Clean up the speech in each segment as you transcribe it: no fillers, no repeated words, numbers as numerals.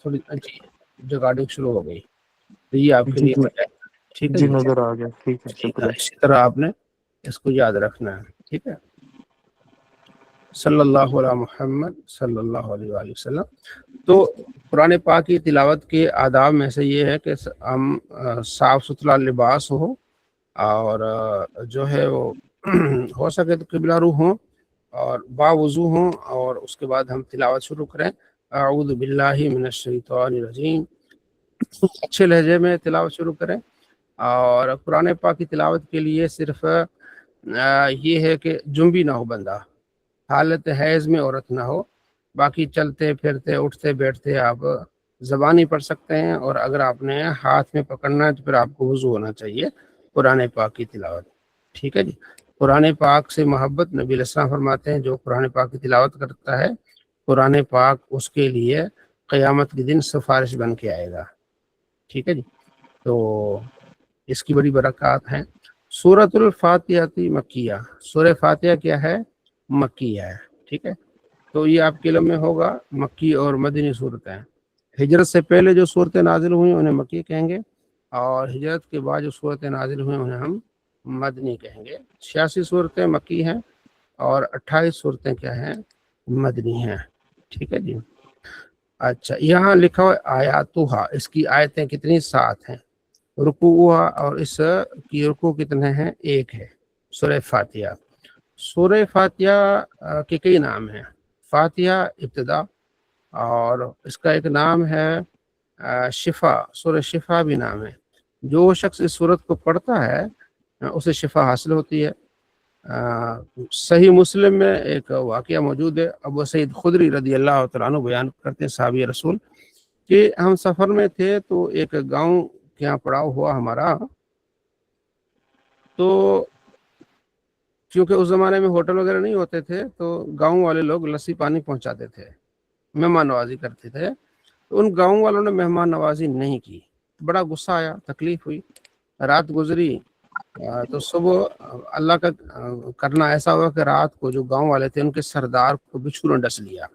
تھوڑی جی ریکارڈنگ شروع ہو گئی، تو یہ آپ کے جی لیے جی ہے، ٹھیک ہے جی جی، نظر آ گیا، ٹھیک ہے ٹھیک ہے، شکریہ۔ اسی طرح آپ نے اس کو یاد رکھنا ہے، ٹھیک ہے۔ صلی اللہ علیہ محمد صلی اللہ علیہ وآلہ وسلم۔ تو قرآن پاک کی تلاوت کے آداب میں سے یہ ہے کہ ہم صاف ستھرا لباس ہو، اور جو ہے وہ ہو سکے تو قبلہ رو ہوں اور باوضو ہوں، اور اس کے بعد ہم تلاوت شروع کریں، اعوذ باللہ من الشیطان الرجیم، اچھے لہجے میں تلاوت شروع کریں۔ اور قرآن پاک کی تلاوت کے لیے صرف یہ ہے کہ جنبی نہ ہو بندہ، حالت حیض میں عورت نہ ہو، باقی چلتے پھرتے اٹھتے بیٹھتے آپ زبانی پڑھ سکتے ہیں، اور اگر آپ نے ہاتھ میں پکڑنا ہے تو پھر آپ کو وضو ہونا چاہیے قرآن پاک کی تلاوت، ٹھیک ہے جی۔ قرآن پاک سے محبت، نبی علیہ السلام فرماتے ہیں جو قرآن پاک کی تلاوت کرتا ہے قرآن پاک اس کے لیے قیامت کے دن سفارش بن کے آئے گا، ٹھیک ہے جی۔ تو اس کی بڑی برکات ہیں۔ سورۃ الفاتحہ مکیہ، سورہ فاتحہ کیا ہے؟ مکی ہے، ٹھیک ہے۔ تو یہ آپ کے علم میں ہوگا مکی اور مدنی صورتیں ہیں۔ ہجرت سے پہلے جو صورتیں نازل ہوئی انہیں مکی کہیں گے، اور ہجرت کے بعد جو صورتیں نازل ہوئی انہیں ہم مدنی کہیں گے۔ 86 صورتیں مکی ہیں اور 28 صورتیں کیا ہیں؟ مدنی ہیں، ٹھیک ہے جی۔ اچھا، یہاں لکھا ہوا آیاتها، اس کی آیتیں کتنی؟ 7 ہیں۔ رکوعها، اور اس کی رکوع کتنے ہیں؟ 1 ہے۔ سورہ فاتحہ، سورہ فاتحہ کے کئی نام ہیں۔ فاتحہ ابتدا، اور اس کا ایک نام ہے شفا، سورہ شفا بھی نام ہے۔ جو شخص اس سورت کو پڑھتا ہے اسے شفا حاصل ہوتی ہے۔ صحیح مسلم میں ایک واقعہ موجود ہے، ابو سعید خدری رضی اللہ تعالیٰ عنہ بیان کرتے ہیں، صحابی رسول، کہ ہم سفر میں تھے تو ایک گاؤں کے یہاں پڑاؤ ہوا ہمارا، تو کیونکہ اس زمانے میں ہوٹل وغیرہ نہیں ہوتے تھے تو گاؤں والے لوگ لسی پانی پہنچاتے تھے، مہمان نوازی کرتے تھے۔ تو ان گاؤں والوں نے مہمان نوازی نہیں کی، بڑا غصہ آیا، تکلیف ہوئی، رات گزری، تو صبح اللہ کا کرنا ایسا ہوا کہ رات کو جو گاؤں والے تھے ان کے سردار کو بچھو نے ڈس لیا۔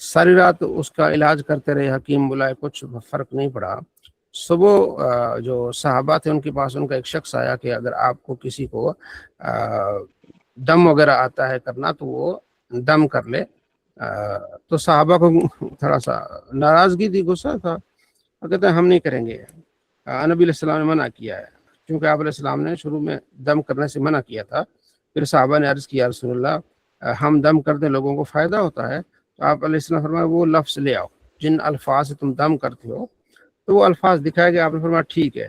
ساری رات اس کا علاج کرتے رہے، حکیم بلائے، کچھ فرق نہیں پڑا۔ صبح جو صحابہ تھے ان کے پاس ان کا ایک شخص آیا کہ اگر آپ کو کسی کو دم وغیرہ آتا ہے کرنا تو وہ دم کر لے۔ تو صحابہ کو تھوڑا سا ناراضگی تھی، غصہ تھا، وہ کہتے ہیں ہم نہیں کریں گے، نبی علیہ السلام نے منع کیا ہے، کیونکہ آپ علیہ السلام نے شروع میں دم کرنے سے منع کیا تھا۔ پھر صحابہ نے عرض کیا رسول اللہ ہم دم کرتے لوگوں کو فائدہ ہوتا ہے، تو آپ علیہ السلام فرمایا وہ لفظ لے آؤ جن الفاظ سے تم دم کرتے ہو، تو وہ الفاظ دکھائے گئے، آپ نے فرمایا ٹھیک ہے۔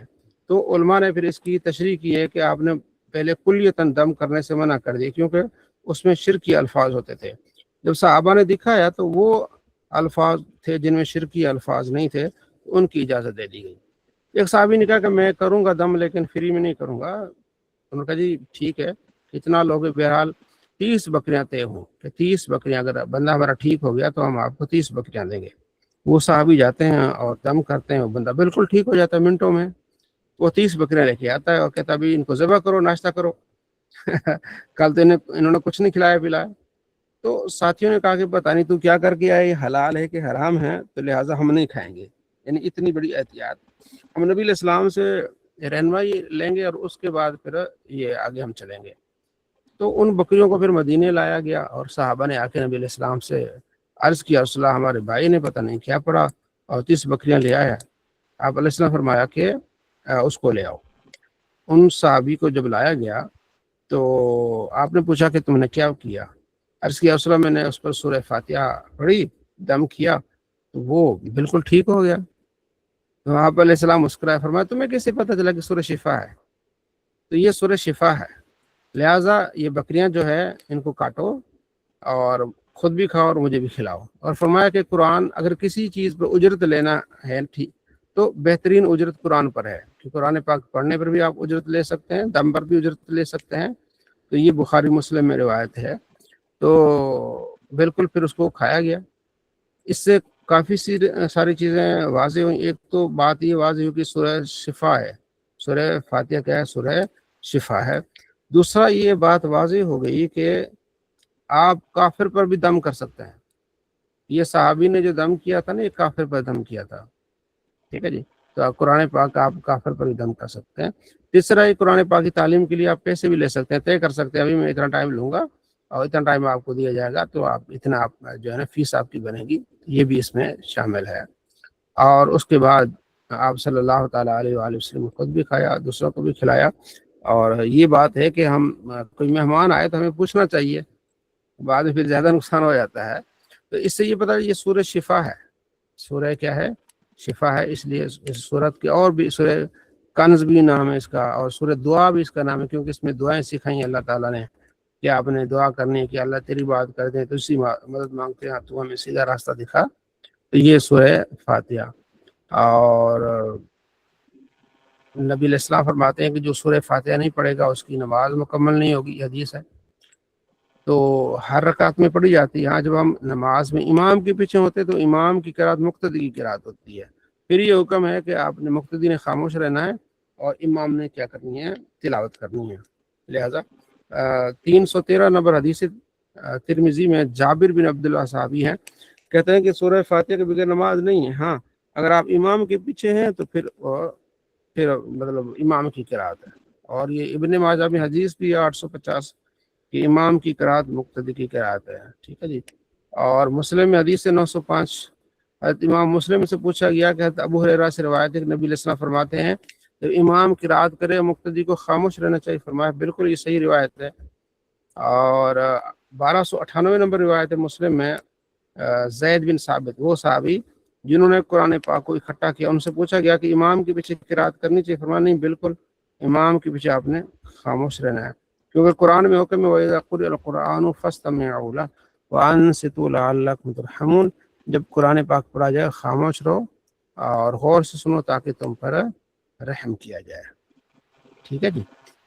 تو علماء نے پھر اس کی تشریح کی ہے کہ آپ نے پہلے کلیتاً دم کرنے سے منع کر دیا، کیونکہ اس میں شرکی الفاظ ہوتے تھے۔ جب صحابہ نے دکھایا تو وہ الفاظ تھے جن میں شرکی الفاظ نہیں تھے، ان کی اجازت دے دی گئی۔ ایک صحابی نے کہا کہ میں کروں گا دم لیکن فری میں نہیں کروں گا۔ انہوں نے کہا جی ٹھیک ہے، کتنا لوگ؟ بہرحال 30 بکریاں طے ہوں کہ 30 بکریاں، اگر بندہ ہمارا ٹھیک ہو گیا تو ہم آپ کو 30 بکریاں دیں گے۔ وہ صحابی جاتے ہیں اور دم کرتے ہیں، وہ بندہ بالکل ٹھیک ہو جاتا ہے منٹوں میں۔ وہ 30 بکریاں لے کے آتا ہے اور کہتا ابھی ان کو ذبح کرو، ناشتہ کرو کل تو انہوں نے کچھ نہیں کھلایا پلایا۔ تو ساتھیوں نے کہا کہ پتہ نہیں تو کیا کر کے آئے، یہ حلال ہے کہ حرام ہے، تو لہٰذا ہم نہیں کھائیں گے۔ یعنی اتنی بڑی احتیاط۔ ہم نبی علیہ السلام سے رہنمائی لیں گے اور اس کے بعد پھر یہ آگے ہم چلیں گے۔ تو ان بکریوں کو پھر مدینے لایا گیا اور صحابہ نے آ کے نبی علیہ السلام سے عرض کیا رسول اللہ ہمارے بھائی نے پتہ نہیں کیا پڑا اور 30 بکریاں لے آیا۔ آپ علیہ السلام فرمایا کہ اس کو لے آؤ۔ ان صحابی کو جب لایا گیا تو آپ نے پوچھا کہ تم نے کیا کیا؟ عرض کیا رسول اللہ میں نے اس پر سورہ فاتحہ پڑھی، دم کیا تو وہ بالکل ٹھیک ہو گیا۔ تو آپ علیہ السلام مسکرائے، فرمایا تمہیں کیسے پتہ چلا کہ سورہ شفا ہے؟ تو یہ سورہ شفا ہے، لہٰذا یہ بکریاں جو ہے ان کو کاٹو اور خود بھی کھاؤ اور مجھے بھی کھلاؤ۔ اور فرمایا کہ قرآن اگر کسی چیز پر اجرت لینا ہے ٹھیک تو بہترین اجرت قرآن پر ہے، کہ قرآن پاک پڑھنے پر بھی آپ اجرت لے سکتے ہیں، دم پر بھی اجرت لے سکتے ہیں۔ تو یہ بخاری مسلم میں روایت ہے۔ تو بالکل پھر اس کو کھایا گیا۔ اس سے کافی ساری چیزیں واضح ہوئیں۔ ایک تو بات یہ واضح ہوئی کہ سورہ شفا ہے، سورہ فاتحہ کیا ہے؟ سورہ شفا ہے۔ دوسرا یہ بات واضح ہو گئی کہ آپ کافر پر بھی دم کر سکتے ہیں، یہ صحابی نے جو دم کیا تھا نا، یہ کافر پر دم کیا تھا، ٹھیک ہے جی. تو آپ قرآن پاک آپ کافر پر بھی دم کر سکتے ہیں. تیسرا یہ قرآن پاک کی تعلیم کے لیے آپ پیسے بھی لے سکتے ہیں، طے کر سکتے ہیں ابھی میں اتنا ٹائم لوں گا اور اتنا ٹائم آپ کو دیا جائے گا، تو آپ اتنا آپ جو ہے نا فیس آپ کی بنے گی، یہ بھی اس میں شامل ہے. اور اس کے بعد آپ صلی اللہ تعالیٰ علیہ وآلہ وسلم خود بھی کھایا، دوسروں کو بھی کھلایا. اور یہ بات ہے کہ ہم کوئی مہمان آئے تو ہمیں پوچھنا چاہیے، بعد میں پھر زیادہ نقصان ہو جاتا ہے. تو اس سے یہ پتا یہ سورہ شفا ہے، سورہ کیا ہے؟ شفا ہے. اس لیے اس سورت کے اور بھی سورہ کنز بھی نام ہے اس کا، اور سورہ دعا بھی اس کا نام ہے، کیونکہ اس میں دعائیں سکھائی ہیں اللہ تعالیٰ نے کہ آپ نے دعا کرنی ہے کہ اللہ تیری بات کر دیں تو اسی مدد مانگتے ہیں تو ہمیں سیدھا راستہ دکھا. تو یہ سورہ فاتحہ. اور نبی علیہ السلام فرماتے ہیں کہ جو سورہ فاتحہ نہیں پڑھے گا اس کی نماز مکمل نہیں ہوگی، یہ حدیث ہے. تو ہر رکعت میں پڑھی جاتی ہے. ہاں جب ہم نماز میں امام کے پیچھے ہوتے تو امام کی قرات مقتدی کی قرات ہوتی ہے. پھر یہ حکم ہے کہ آپ نے مقتدی نے خاموش رہنا ہے اور امام نے کیا کرنی ہے؟ تلاوت کرنی ہے. لہذا 313 نمبر حدیث ترمذی میں جابر بن عبداللہ صحابی ہیں، کہتے ہیں کہ سورہ فاتحہ کے بغیر نماز نہیں ہے. ہاں اگر آپ امام کے پیچھے ہیں تو پھر مطلب امام کی قرات ہے. اور یہ ابن ماجہ میں حدیث بھی ہے 850 کہ امام کی قرات مقتدی کی قرات ہے. ٹھیک ہے جی. اور مسلم میں حدیث 905 حضرت امام مسلم سے پوچھا گیا کہ حضرت ابو ہریرہ سے روایت ہے کہ نبی علیہ السلام فرماتے ہیں جب امام قرات کرے مقتدی کو خاموش رہنا چاہیے. فرمایا بالکل یہ صحیح روایت ہے. اور 1298 نمبر روایت ہے مسلم میں زید بن ثابت، وہ صحابی جنہوں نے قرآن پاک کو اکٹھا کیا، ان سے پوچھا گیا کہ امام کے پیچھے قرات کرنی چاہیے. فرمایا نہیں، بالکل امام کے پیچھے آپ نے خاموش رہنا ہے، کیونکہ قرآن میں حکم ہے وَإِذَا قُرِئَ الْقُرْآنُ فَاسْتَمِعُوا لَهُ وَأَنصِتُوا لَعَلَّكُمْ تُرْحَمُونَ. جب قرآن پاک پڑھا جائے خاموش رہو اور غور سے سنو تاکہ تم پر رحم کیا جائے. ٹھیک ہے جی.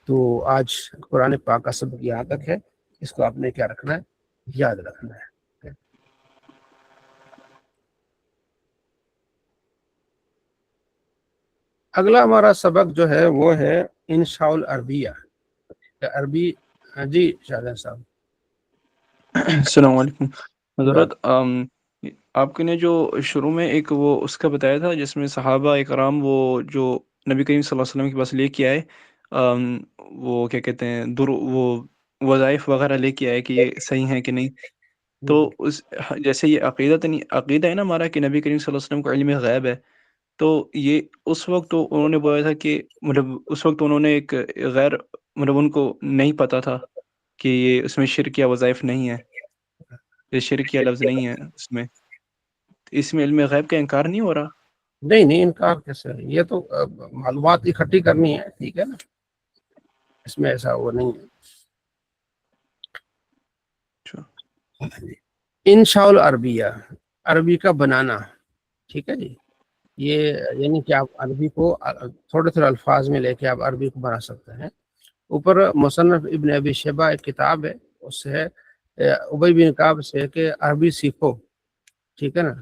تو آج قرآن پاک کا سبق یہاں تک ہے، اس کو آپ نے کیا رکھنا ہے؟ یاد رکھنا ہے. اگلا ہمارا سبق جو ہے وہ ہے انشاء العربیہ، عربی. جی شاہد صاحب. السلام علیکم حضرت. آپ نے جو شروع میں ایک وہ اس کا بتایا تھا جس میں صحابہ اکرام وہ جو نبی کریم صلی اللہ علیہ وسلم کے پاس لے کے آئے، وہ کیا کہتے ہیں وہ وظائف وغیرہ لے کے آئے کہ یہ صحیح ہیں کہ نہیں. تو اس جیسے یہ عقیدہ ہے نا ہمارا کہ نبی کریم صلی اللہ علیہ وسلم کو علم غیب ہے، تو یہ اس وقت تو انہوں نے بولا تھا کہ مطلب اس وقت انہوں نے ایک غیر مطلب ان کو نہیں پتا تھا کہ یہ اس میں شرک یا وظائف نہیں ہے، یہ شرک یا لفظ نہیں ہے اس میں علم غیب کا انکار نہیں ہو رہا. نہیں انکار کیسے ہے؟ یہ تو معلومات اکٹھی کرنی ہے، ٹھیک ہے نا، اس میں ایسا وہ نہیں ہے. انشاء العربیہ، عربی کا بنانا. ٹھیک ہے جی. یہ یعنی کہ آپ عربی کو تھوڑے تھوڑے الفاظ میں لے کے آپ عربی کو بنا سکتے ہیں. اوپر مصنف ابن ابی شیبہ ایک کتاب ہے، اس سے ابی بن کعب سے کہ عربی سیکھو. ٹھیک ہے نا،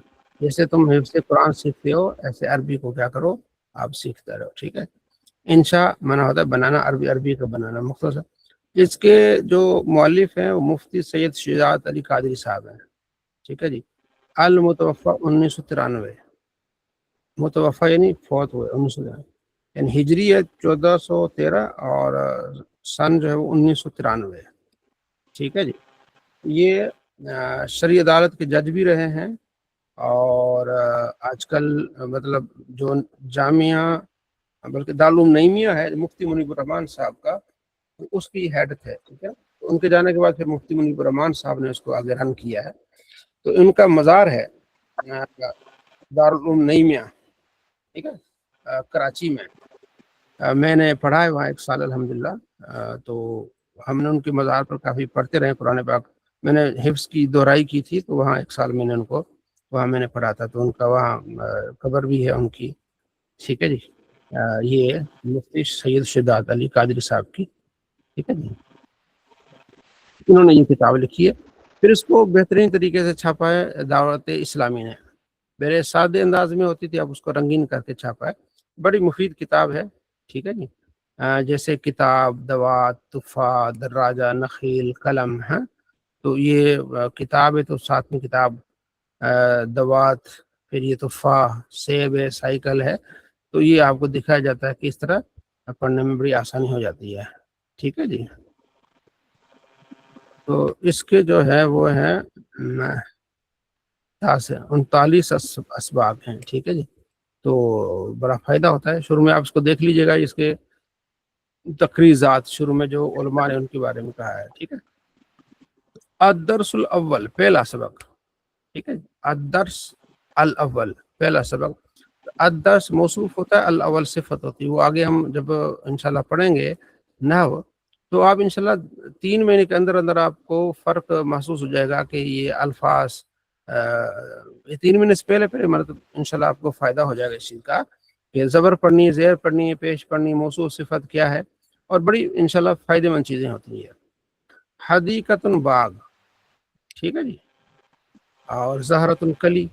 جیسے تم حفظ قرآن سیکھتے ہو ایسے عربی کو کیا کرو، آپ سیکھتے رہو. ٹھیک ہے. انشاء مانا ہوتا ہے بنانا، عربی کا بنانا مختصر. اس کے جو مؤلف ہیں وہ مفتی سید شجاعت علی قادری صاحب ہیں. ٹھیک ہے جی. المتوفہ 1993، متوفہ یعنی فوت ہوئے 1993، یعنی ہجری ہے 1413 اور سن جو ہے وہ 1993. ٹھیک ہے جی. یہ شرعی عدالت کے جج بھی رہے ہیں، اور آج کل مطلب جو جامعہ بلکہ دارالعلوم نعیمیہ ہے مفتی منیب الرحمان صاحب کا، اس کی ہیڈ تھے. ٹھیک ہے. ان کے جانے کے بعد پھر مفتی منیب الرحمان صاحب نے اس کو آگے رن کیا ہے. تو ان کا مزار ہے دارالعلوم نعیمیہ، ٹھیک ہے، کراچی میں. میں نے پڑھا ہے وہاں 1 سال الحمدللہ. تو ہم نے ان کے مزار پر کافی پڑھتے رہے قرآن پاک. میں نے حفظ کی دہرائی کی تھی تو وہاں 1 سال میں نے ان کو وہاں میں نے پڑھا تھا، تو ان کا وہاں قبر بھی ہے ان کی. ٹھیک ہے جی. یہ مفتی سید شجاعت علی قادری صاحب کی. ٹھیک ہے جی. انہوں نے یہ کتاب لکھی ہے. پھر اس کو بہترین طریقے سے چھاپا ہے دعوت اسلامی نے. میرے سادے انداز میں ہوتی تھی، اب اس کو رنگین کر کے چھاپا ہے. بڑی مفید کتاب ہے. ٹھیک ہے جی. جیسے کتاب، دوات، تحفہ، دراجہ، نخیل، قلم ہے. تو یہ کتاب ہے تو ساتھ میں کتاب دوات، پھر یہ تفاح، سیب ہے، سائیکل ہے، تو یہ آپ کو دکھایا جاتا ہے کہ اس طرح پڑھنے میں بڑی آسانی ہو جاتی ہے. ٹھیک ہے جی. تو اس کے جو ہے وہ ہیں 39 اسباب ہیں. ٹھیک ہے جی. تو بڑا فائدہ ہوتا ہے. شروع میں آپ اس کو دیکھ لیجئے گا، اس کے تقریضات شروع میں جو علماء نے ان کے بارے میں کہا ہے. ٹھیک ہے. الدرس الاول، پہلا سبق. ٹھیک ہے. الدرس الاول، پہلا سبق. الدرس موصوف ہوتا ہے، الاول صفت ہوتی ہے. وہ آگے ہم جب انشاءاللہ پڑھیں گے نحو، تو آپ انشاءاللہ 3 مہینے کے اندر اندر آپ کو فرق محسوس ہو جائے گا کہ یہ الفاظ یہ 3 مہینے سے پہلے مطلب انشاءاللہ آپ کو فائدہ ہو جائے گا اس چیز کا کہ زبر پڑھنی ہے، زیر پڑھنی ہے، پیش پڑھنی ہے، موصوف صفت کیا ہے، اور بڑی انشاءاللہ فائدے مند چیزیں ہوتی ہیں. حدیقۃ باغ. ٹھیک ہے جی. اور زہرۃ کلی،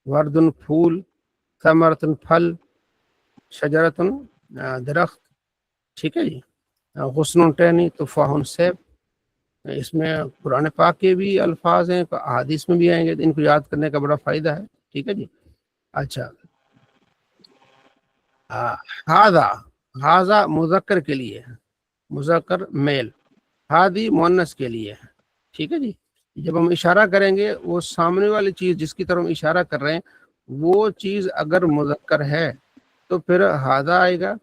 ورد پھول، ثمرۃ پھل، شجرۃ درخت. ٹھیک ہے جی. غصن ٹہنی، تفاح سیب. اس میں قرآن پاک کے بھی الفاظ ہیں، احادیث میں بھی آئیں گے، ان کو یاد کرنے کا بڑا فائدہ ہے. ٹھیک ہے جی. اچھا. ہاذا مذکر کے لیے، مذکر میل. ہادی مؤنث کے لیے. ٹھیک ہے جی. جب ہم اشارہ کریں گے، وہ سامنے والی چیز جس کی طرف ہم اشارہ کر رہے ہیں وہ چیز اگر مذکر ہے تو پھر ہاذا آئے گا،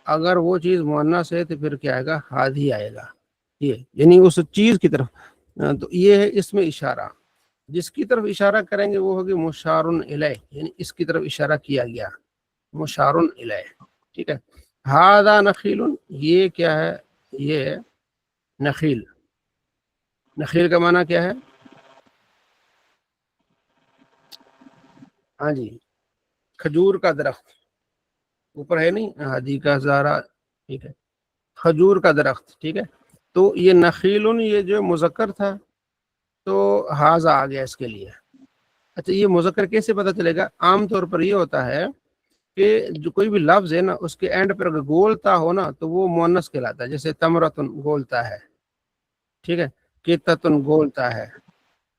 اگر وہ چیز مؤنث ہے تو پھر کیا آئے گا؟ ہادی آئے گا. یہ یعنی اس چیز کی طرف. تو یہ ہے اس میں اشارہ. جس کی طرف اشارہ کریں گے وہ ہوگی مشار الیہ، یعنی اس کی طرف اشارہ کیا گیا، مشار الیہ. ٹھیک ہے. ھذا نخیل، یہ کیا ہے؟ یہ ہے نخیل. نخیل کا معنی کیا ہے؟ ہاں جی، کھجور کا درخت. اوپر ہے نہیں ہادی کا زارا. ٹھیک ہے. کھجور کا درخت. ٹھیک ہے. تو یہ نخیل، یہ جو مذکر تھا تو ھذا آ گیا اس کے لیے. اچھا، یہ مذکر کیسے پتہ چلے گا؟ عام طور پر یہ ہوتا ہے کہ جو کوئی بھی لفظ ہے نا، اس کے اینڈ پر اگر گولتا ہو نا تو وہ مؤنث کہلاتا ہے. جیسے تمرتن گولتا ہے. ٹھیک ہے. کتتن گولتا ہے.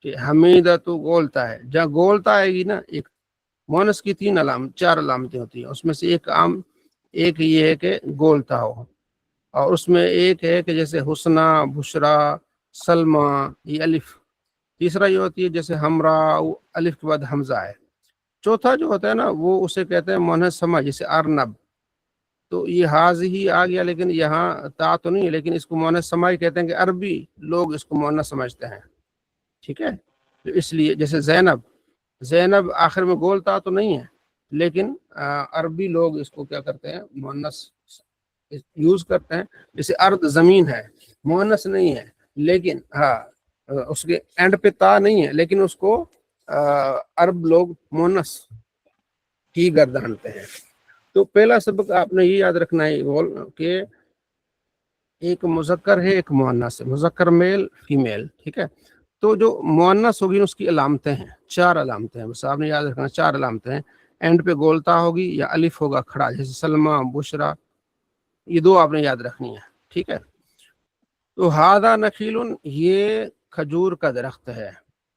کہ حمیدتو گولتا ہے. جہاں گولتا آئے گی نا، ایک مؤنث کی 4 علامتیں ہوتی ہیں. اس میں سے ایک یہ ہے کہ گولتا ہو، اور اس میں ایک ہے کہ جیسے حسنہ، بشرا، سلمہ، یہ الف. تیسرا یہ ہوتی ہے جیسے ہمرا، الف کے بعد حمزہ ہے. چوتھا جو ہوتا ہے نا وہ اسے کہتے ہیں مؤنث سما، جیسے ارنب. تو یہ حاض ہی آ گیا، لیکن یہاں تا تو نہیں ہے، لیکن اس کو مؤنث سما ہی کہتے ہیں کہ عربی لوگ اس کو مؤنث سمجھتے ہیں. ٹھیک ہے. تو اس لیے جیسے زینب آخر میں گولتا تو نہیں ہے، لیکن عربی لوگ اس کو کیا کرتے ہیں؟ مؤنث یوز کرتے ہیں. جیسے ارض زمین ہے، مؤنث نہیں ہے، لیکن ہاں اس کے اینڈ پہ تا نہیں ہے، لیکن اس کو عرب لوگ مؤنث ہی گردانتے ہیں. تو پہلا سبق آپ نے یہ یاد رکھنا ہے کہ ایک مذکر ہے، ایک مؤنث ہے. مذکر میل، فیمیل. ٹھیک ہے. تو جو مؤنث ہوگی اس کی علامتیں ہیں، 4 علامتیں ہیں. بس آپ نے یاد رکھنا 4 علامتیں ہیں. اینڈ پہ گولتا ہوگی یا الف ہوگا کھڑا، جیسے سلمہ، بشرا. یہ 2 آپ نے یاد رکھنی ہے. ٹھیک ہے. تو ھذا نخیل، یہ کھجور کا درخت ہے.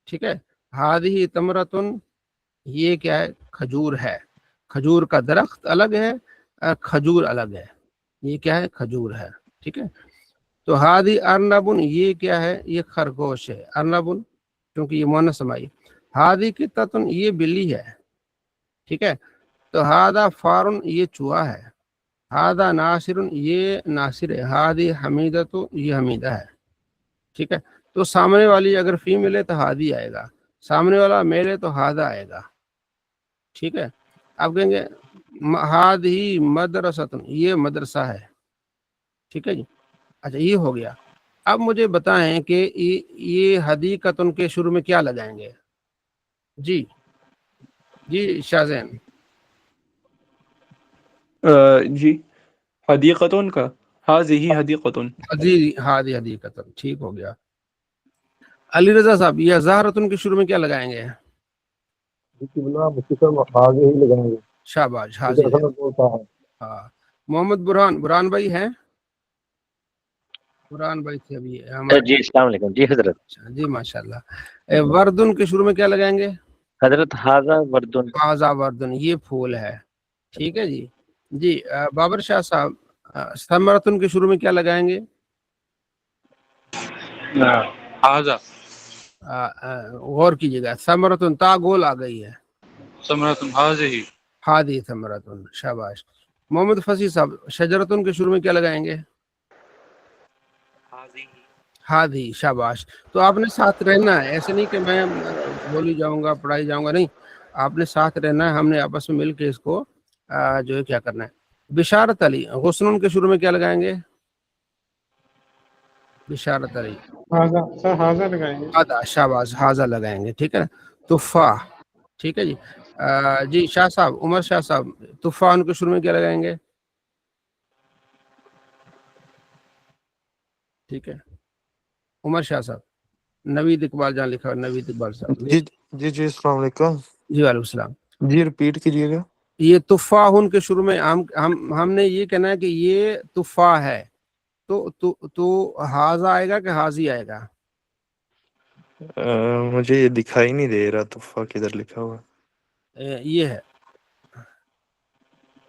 ٹھیک ہے. ھذہ تمرۃ، یہ کیا ہے؟ کھجور ہے. کھجور کا درخت الگ ہے، کھجور الگ ہے. یہ کیا ہے؟ کھجور ہے. ٹھیک ہے. تو ھذہ ارنب، یہ کیا ہے؟ یہ خرگوش ہے. ارنب کیونکہ یہ مؤنث سمائی. ھذہ قطۃ، یہ بلی ہے. ٹھیک ہے. تو ھذا فار، یہ چوہا ہے. ھذا ناصر، یہ ناصر ہے. ھذہ حمیدۃ، یہ حمیدہ ہے. ٹھیک ہے. تو سامنے والی اگر فیمیل ہے تو ھذہ آئے گا، سامنے والا میل ہے تو ھذا آئے گا. ٹھیک ہے. آپ کہیں گے ھذہ مدرسۃ، یہ مدرسہ ہے. ٹھیک ہے جی. اچھا، یہ ہو گیا. اب مجھے بتائیں کہ یہ حدیقۃ کے شروع میں کیا لگائیں گے؟ جی شاہزین. جی، حدیقتون کا ھذہ حدیقۃ. جی ھذہ حدیقۃ، ٹھیک ہو گیا. علی رضا صاحب، یہ زہرۃ کے شروع میں کیا لگائیں گے؟ آگے ہی لگائیں گے. شاباش، حاضر ہے. ہاں. محمد برہان بھائی ہیں؟ برہان بھائی تھے ابھی ہمارے. جی السلام علیکم. جی حضرت. جی ماشاء اللہ. وردن کے شروع میں کیا لگائیں گے؟ حضرت حاضہ وردن، حاضہ وردن یہ پھول ہے، ٹھیک ہے جی۔ جی بابر شاہ صاحب ثمرتن کے شروع میں کیا لگائیں گے؟ حاضہ، غور کیجیے گا، ثمرتن تا گول آ گئی ہے، ثمرۃ حاضہ، ہادی ثمرتن، شاباش۔ محمد فصیح صاحب شجرتن کے شروع میں کیا لگائیں گے؟ ہادی، شاباش۔ تو آپ نے ساتھ رہنا ہے، ایسے نہیں کہ میں بولی جاؤں گا پڑھائی جاؤں گا، نہیں، آپ نے ساتھ رہنا ہے، ہم نے آپس میں مل کے اس کو جو ہے کیا کرنا ہے۔ بشارت علی غصن کے شروع میں کیا لگائیں گے؟ بشارت علی، حاضہ لگائیں گے۔ ہاضا، شاباش، ہاضا لگائیں گے، ٹھیک ہے نا۔ تفاح، ٹھیک ہے جی۔ جی شاہ صاحب، عمر شاہ صاحب تفاح ان کے شروع میں کیا لگائیں گے؟ ٹھیک ہے، عمر شاہ صاحب۔ نوید اقبال جان لکھا ہے، نوید اقبال صاحب۔ جی السلام علیکم۔ جی وعلیکم السلام۔ جی ریپیٹ کیجیے گا۔ یہ تفاحن کے شروع میں ہم نے یہ کہنا ہے کہ یہ تفاح ہے، تو حاضہ آئے گا کہ حاضی آئے گا؟ مجھے یہ دکھائی نہیں دے رہا تحفہ کدھر لکھا ہوا۔ یہ ہے،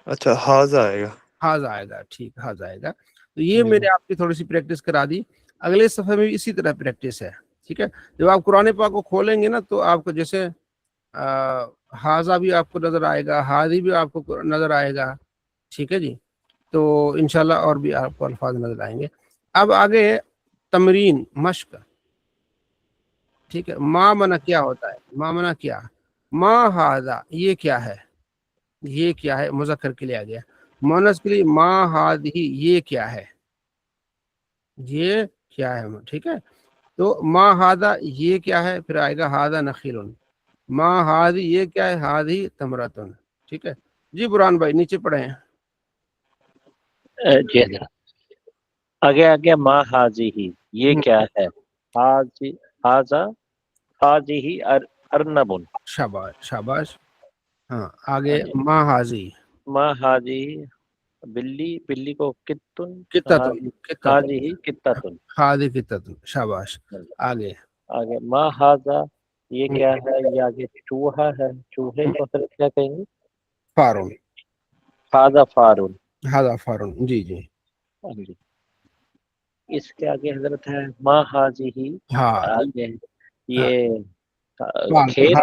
اچھا حاضہ آئے گا۔ حاضہ آئے گا، ٹھیک، حاضہ آئے گا۔ تو یہ میں نے آپ کی تھوڑی سی پریکٹس کرا دی، اگلے صفحے میں بھی اسی طرح پریکٹس ہے، ٹھیک ہے۔ جب آپ قرآن پاک کو کھولیں گے نا تو آپ کو جیسے حاضہ بھی آپ کو نظر آئے گا، حاضی بھی آپ کو نظر آئے گا، ٹھیک ہے جی۔ تو انشاءاللہ اور بھی آپ کو الفاظ نظر آئیں گے۔ اب آگے تمرین، مشق، ٹھیک ہے۔ ما منع کیا ہوتا ہے؟ ما منع کیا، ما حاضہ یہ کیا ہے؟ یہ کیا ہے؟ مذکر کے لیے آ گیا، مونس کے لیے ما ہادی یہ کیا ہے؟ یہ کیا ہے، ٹھیک ہے۔ تو ما ہادہ یہ کیا ہے، پھر آئے گا ہادہ نخیل، ما ہادی یہ کیا ہے، ہادی تمرتن، ٹھیک ہے جی۔ برہان بھائی نیچے پڑھے ہیں۔ جی حضرت آگے ما حاضی ہی یہ کیا ہے، حاضہ حاضی ہی ارنبن، شاباش، شاباش، ہاں آگے ما حاضی، ما حاضی بلی کو کتن، کتتن، حاضی ہی کتتن، حاضی کتتن، شاباش۔ آگے ما حاضہ یہ کیا ہے، یہ آگے چوہا ہے، چوہے کو حضرت کیا کہیں گے؟ فارون، حاضہ فارون، حاضا فارون، جی جی۔ اس کے آگے حضرت ہے ما حاضی ہی، ہاں آگے یہ باغ، کھیت،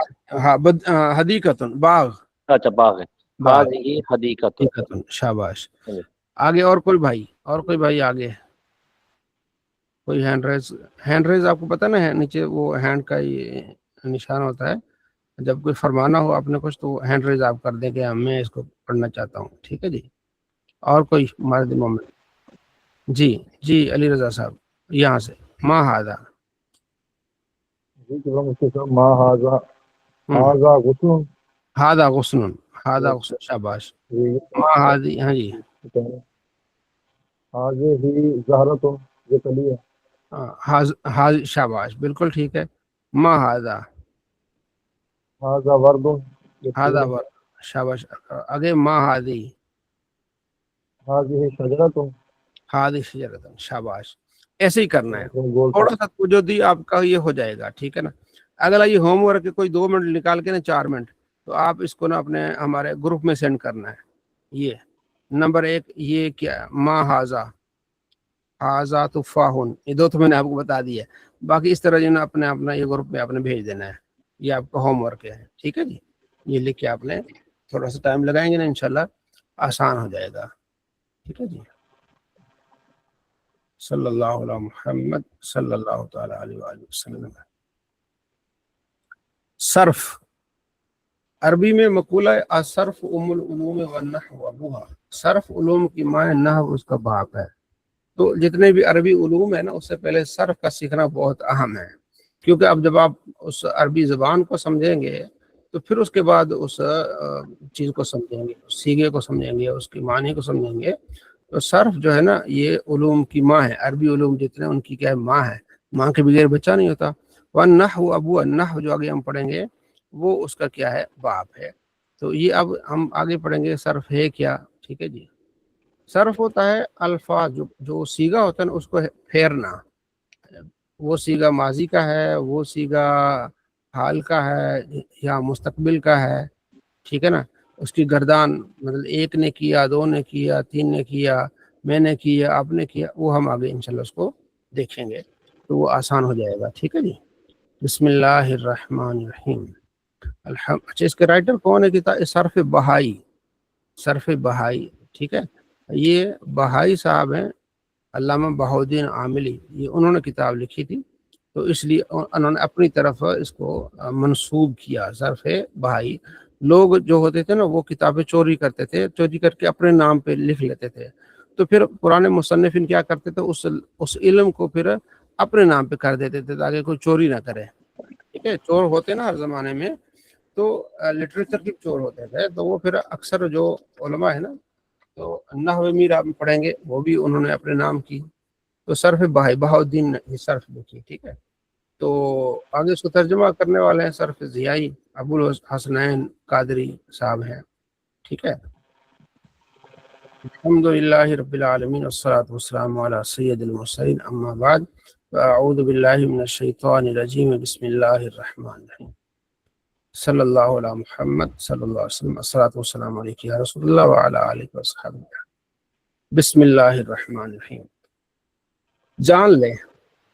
ہاں حدیقتن، باغ، اچھا باغ ہے، باغ، حاضی ہی حدیقت، حدیقتن، شاباش۔ آگے اور کوئی بھائی آگے کوئی ہینڈ ریز آپ کو پتہ نا ہے، نیچے وہ ہینڈ کا یہ نشان ہوتا ہے، جب کوئی فرمانا ہو آپ نے کچھ تو ہینڈ ریز آپ کر دیں کہ میں اس کو پڑھنا چاہتا ہوں، ٹھیک ہے جی۔ اور کوئی مرد مومن؟ جی علی رضا صاحب یہاں سے ما ہاضا، ما حاضہ، حاضہ غسل، ہاضا غسن، ہاضا غسن، شاباش۔ ما ہاضی، ہاں جی، حاضہ ہی زہرۃ، یہ کلی ہے۔ شاباش، بالکل ٹھیک ہے۔ ما ہاضا، حاضہ ورد، ہاضا ور، شاباش۔ آگے ما ہاضی، حاضہ شجرۃ، ہاضی شجرتن، شاباش۔ ایسے ہی کرنا ہے، تھوڑا سا جو دی آپ کا یہ ہو جائے گا، ٹھیک ہے نا۔ اگلا یہ ہوم ورک ہے، کوئی 2 منٹ نکال کے نا 4 منٹ، تو آپ اس کو نا اپنے ہمارے گروپ میں سینڈ کرنا ہے۔ یہ نمبر 1 یہ کیا، ما حاضہ، حاضہ تفاحن، یہ 2 تو میں نے آپ کو بتا دیا ہے، باقی اس طرح جو نا اپنا یہ گروپ میں آپ نے بھیج دینا ہے، یہ آپ کا ہوم ورک ہے، ٹھیک ہے جی۔ یہ لکھ کے آپ نے تھوڑا سا ٹائم لگائیں گے نا انشاءاللہ آسان ہو جائے گا، ٹھیک ہے جی۔ صلی اللہ علیہ محمد صلی اللہ تعالی علیہ وآلہ وسلم۔ صرف عربی میں مقولہ الصرف ام العلوم والنحو ابوہا، صرف علوم کی ماں ہے، نحو اس کا باپ ہے۔ تو جتنے بھی عربی علوم ہے نا اس سے پہلے صرف کا سیکھنا بہت اہم ہے، کیونکہ اب جب آپ اس عربی زبان کو سمجھیں گے تو پھر اس کے بعد اس چیز کو سمجھیں گے، اس سیغے کو سمجھیں گے، اس کی معنی کو سمجھیں گے۔ تو صرف جو ہے نا یہ علوم کی ماں ہے، عربی علوم جتنے ان کی کیا ہے، ماں ہے، ماں کے بغیر بچہ نہیں ہوتا۔ والنحو ابو، نحو جو آگے ہم پڑھیں گے وہ اس کا کیا ہے، باپ ہے۔ تو یہ اب ہم آگے پڑھیں گے صرف ہے کیا، ٹھیک ہے جی۔ صرف ہوتا ہے الفاظ جو سیغہ ہوتا ہے نا اس کو پھیرنا، وہ سیغہ ماضی کا ہے، وہ سیغہ حال کا ہے یا مستقبل کا ہے، ٹھیک ہے نا، اس کی گردان مطلب ایک نے کیا، دو نے کیا، تین نے کیا، میں نے کیا، آپ نے کیا، وہ ہم آگے انشاءاللہ اس کو دیکھیں گے تو وہ آسان ہو جائے گا، ٹھیک ہے جی۔ بسم اللہ الرحمن الرحیم۔ اچھا، اس کے رائٹر کون ہے کتاب؟ صرف بہائی، صرف بہائی، ٹھیک ہے، یہ بہائی صاحب ہیں، علامہ بہاؤالدین عاملی، یہ انہوں نے کتاب لکھی تھی، تو اس لیے انہوں نے اپنی طرف اس کو منسوب کیا، صرف بہائی۔ لوگ جو ہوتے تھے نا وہ کتابیں چوری کرتے تھے، چوری کر کے اپنے نام پہ لکھ لیتے تھے، تو پھر پرانے مصنفین کیا کرتے تھے، اس علم کو پھر اپنے نام پہ کر دیتے تھے تاکہ کوئی چوری نہ کرے، ٹھیک ہے۔ چور ہوتے نا ہر زمانے میں، تو لٹریچر کے چور ہوتے تھے، تو وہ پھر اکثر جو علماء ہے نا، تو نحو میر آپ پڑھیں گے، وہ بھی انہوں نے اپنے نام کی، تو صرف بہاؤالدین نے یہ صرف لکھی، ٹھیک ہے۔ تو آگے اس کو ترجمہ کرنے والے ہیں صرف ضیائی ابو الحسنین قادری صاحب ہیں، ٹھیک ہے۔ الحمدللہ رب العالمین والصلاة والسلام علی سید المرسلین، اما بعد، اعوذ باللہ من الشیطان الرجیم، بسم اللہ الرحمن الرحیم، صلی اللہ علی محمد صلی اللہ علیہ وسلم، الصلاۃ والسلام علیک یا رسول اللہ وعلی آلہ وصحبہ۔ بسم اللہ الرحمن الرحیم۔ جان لے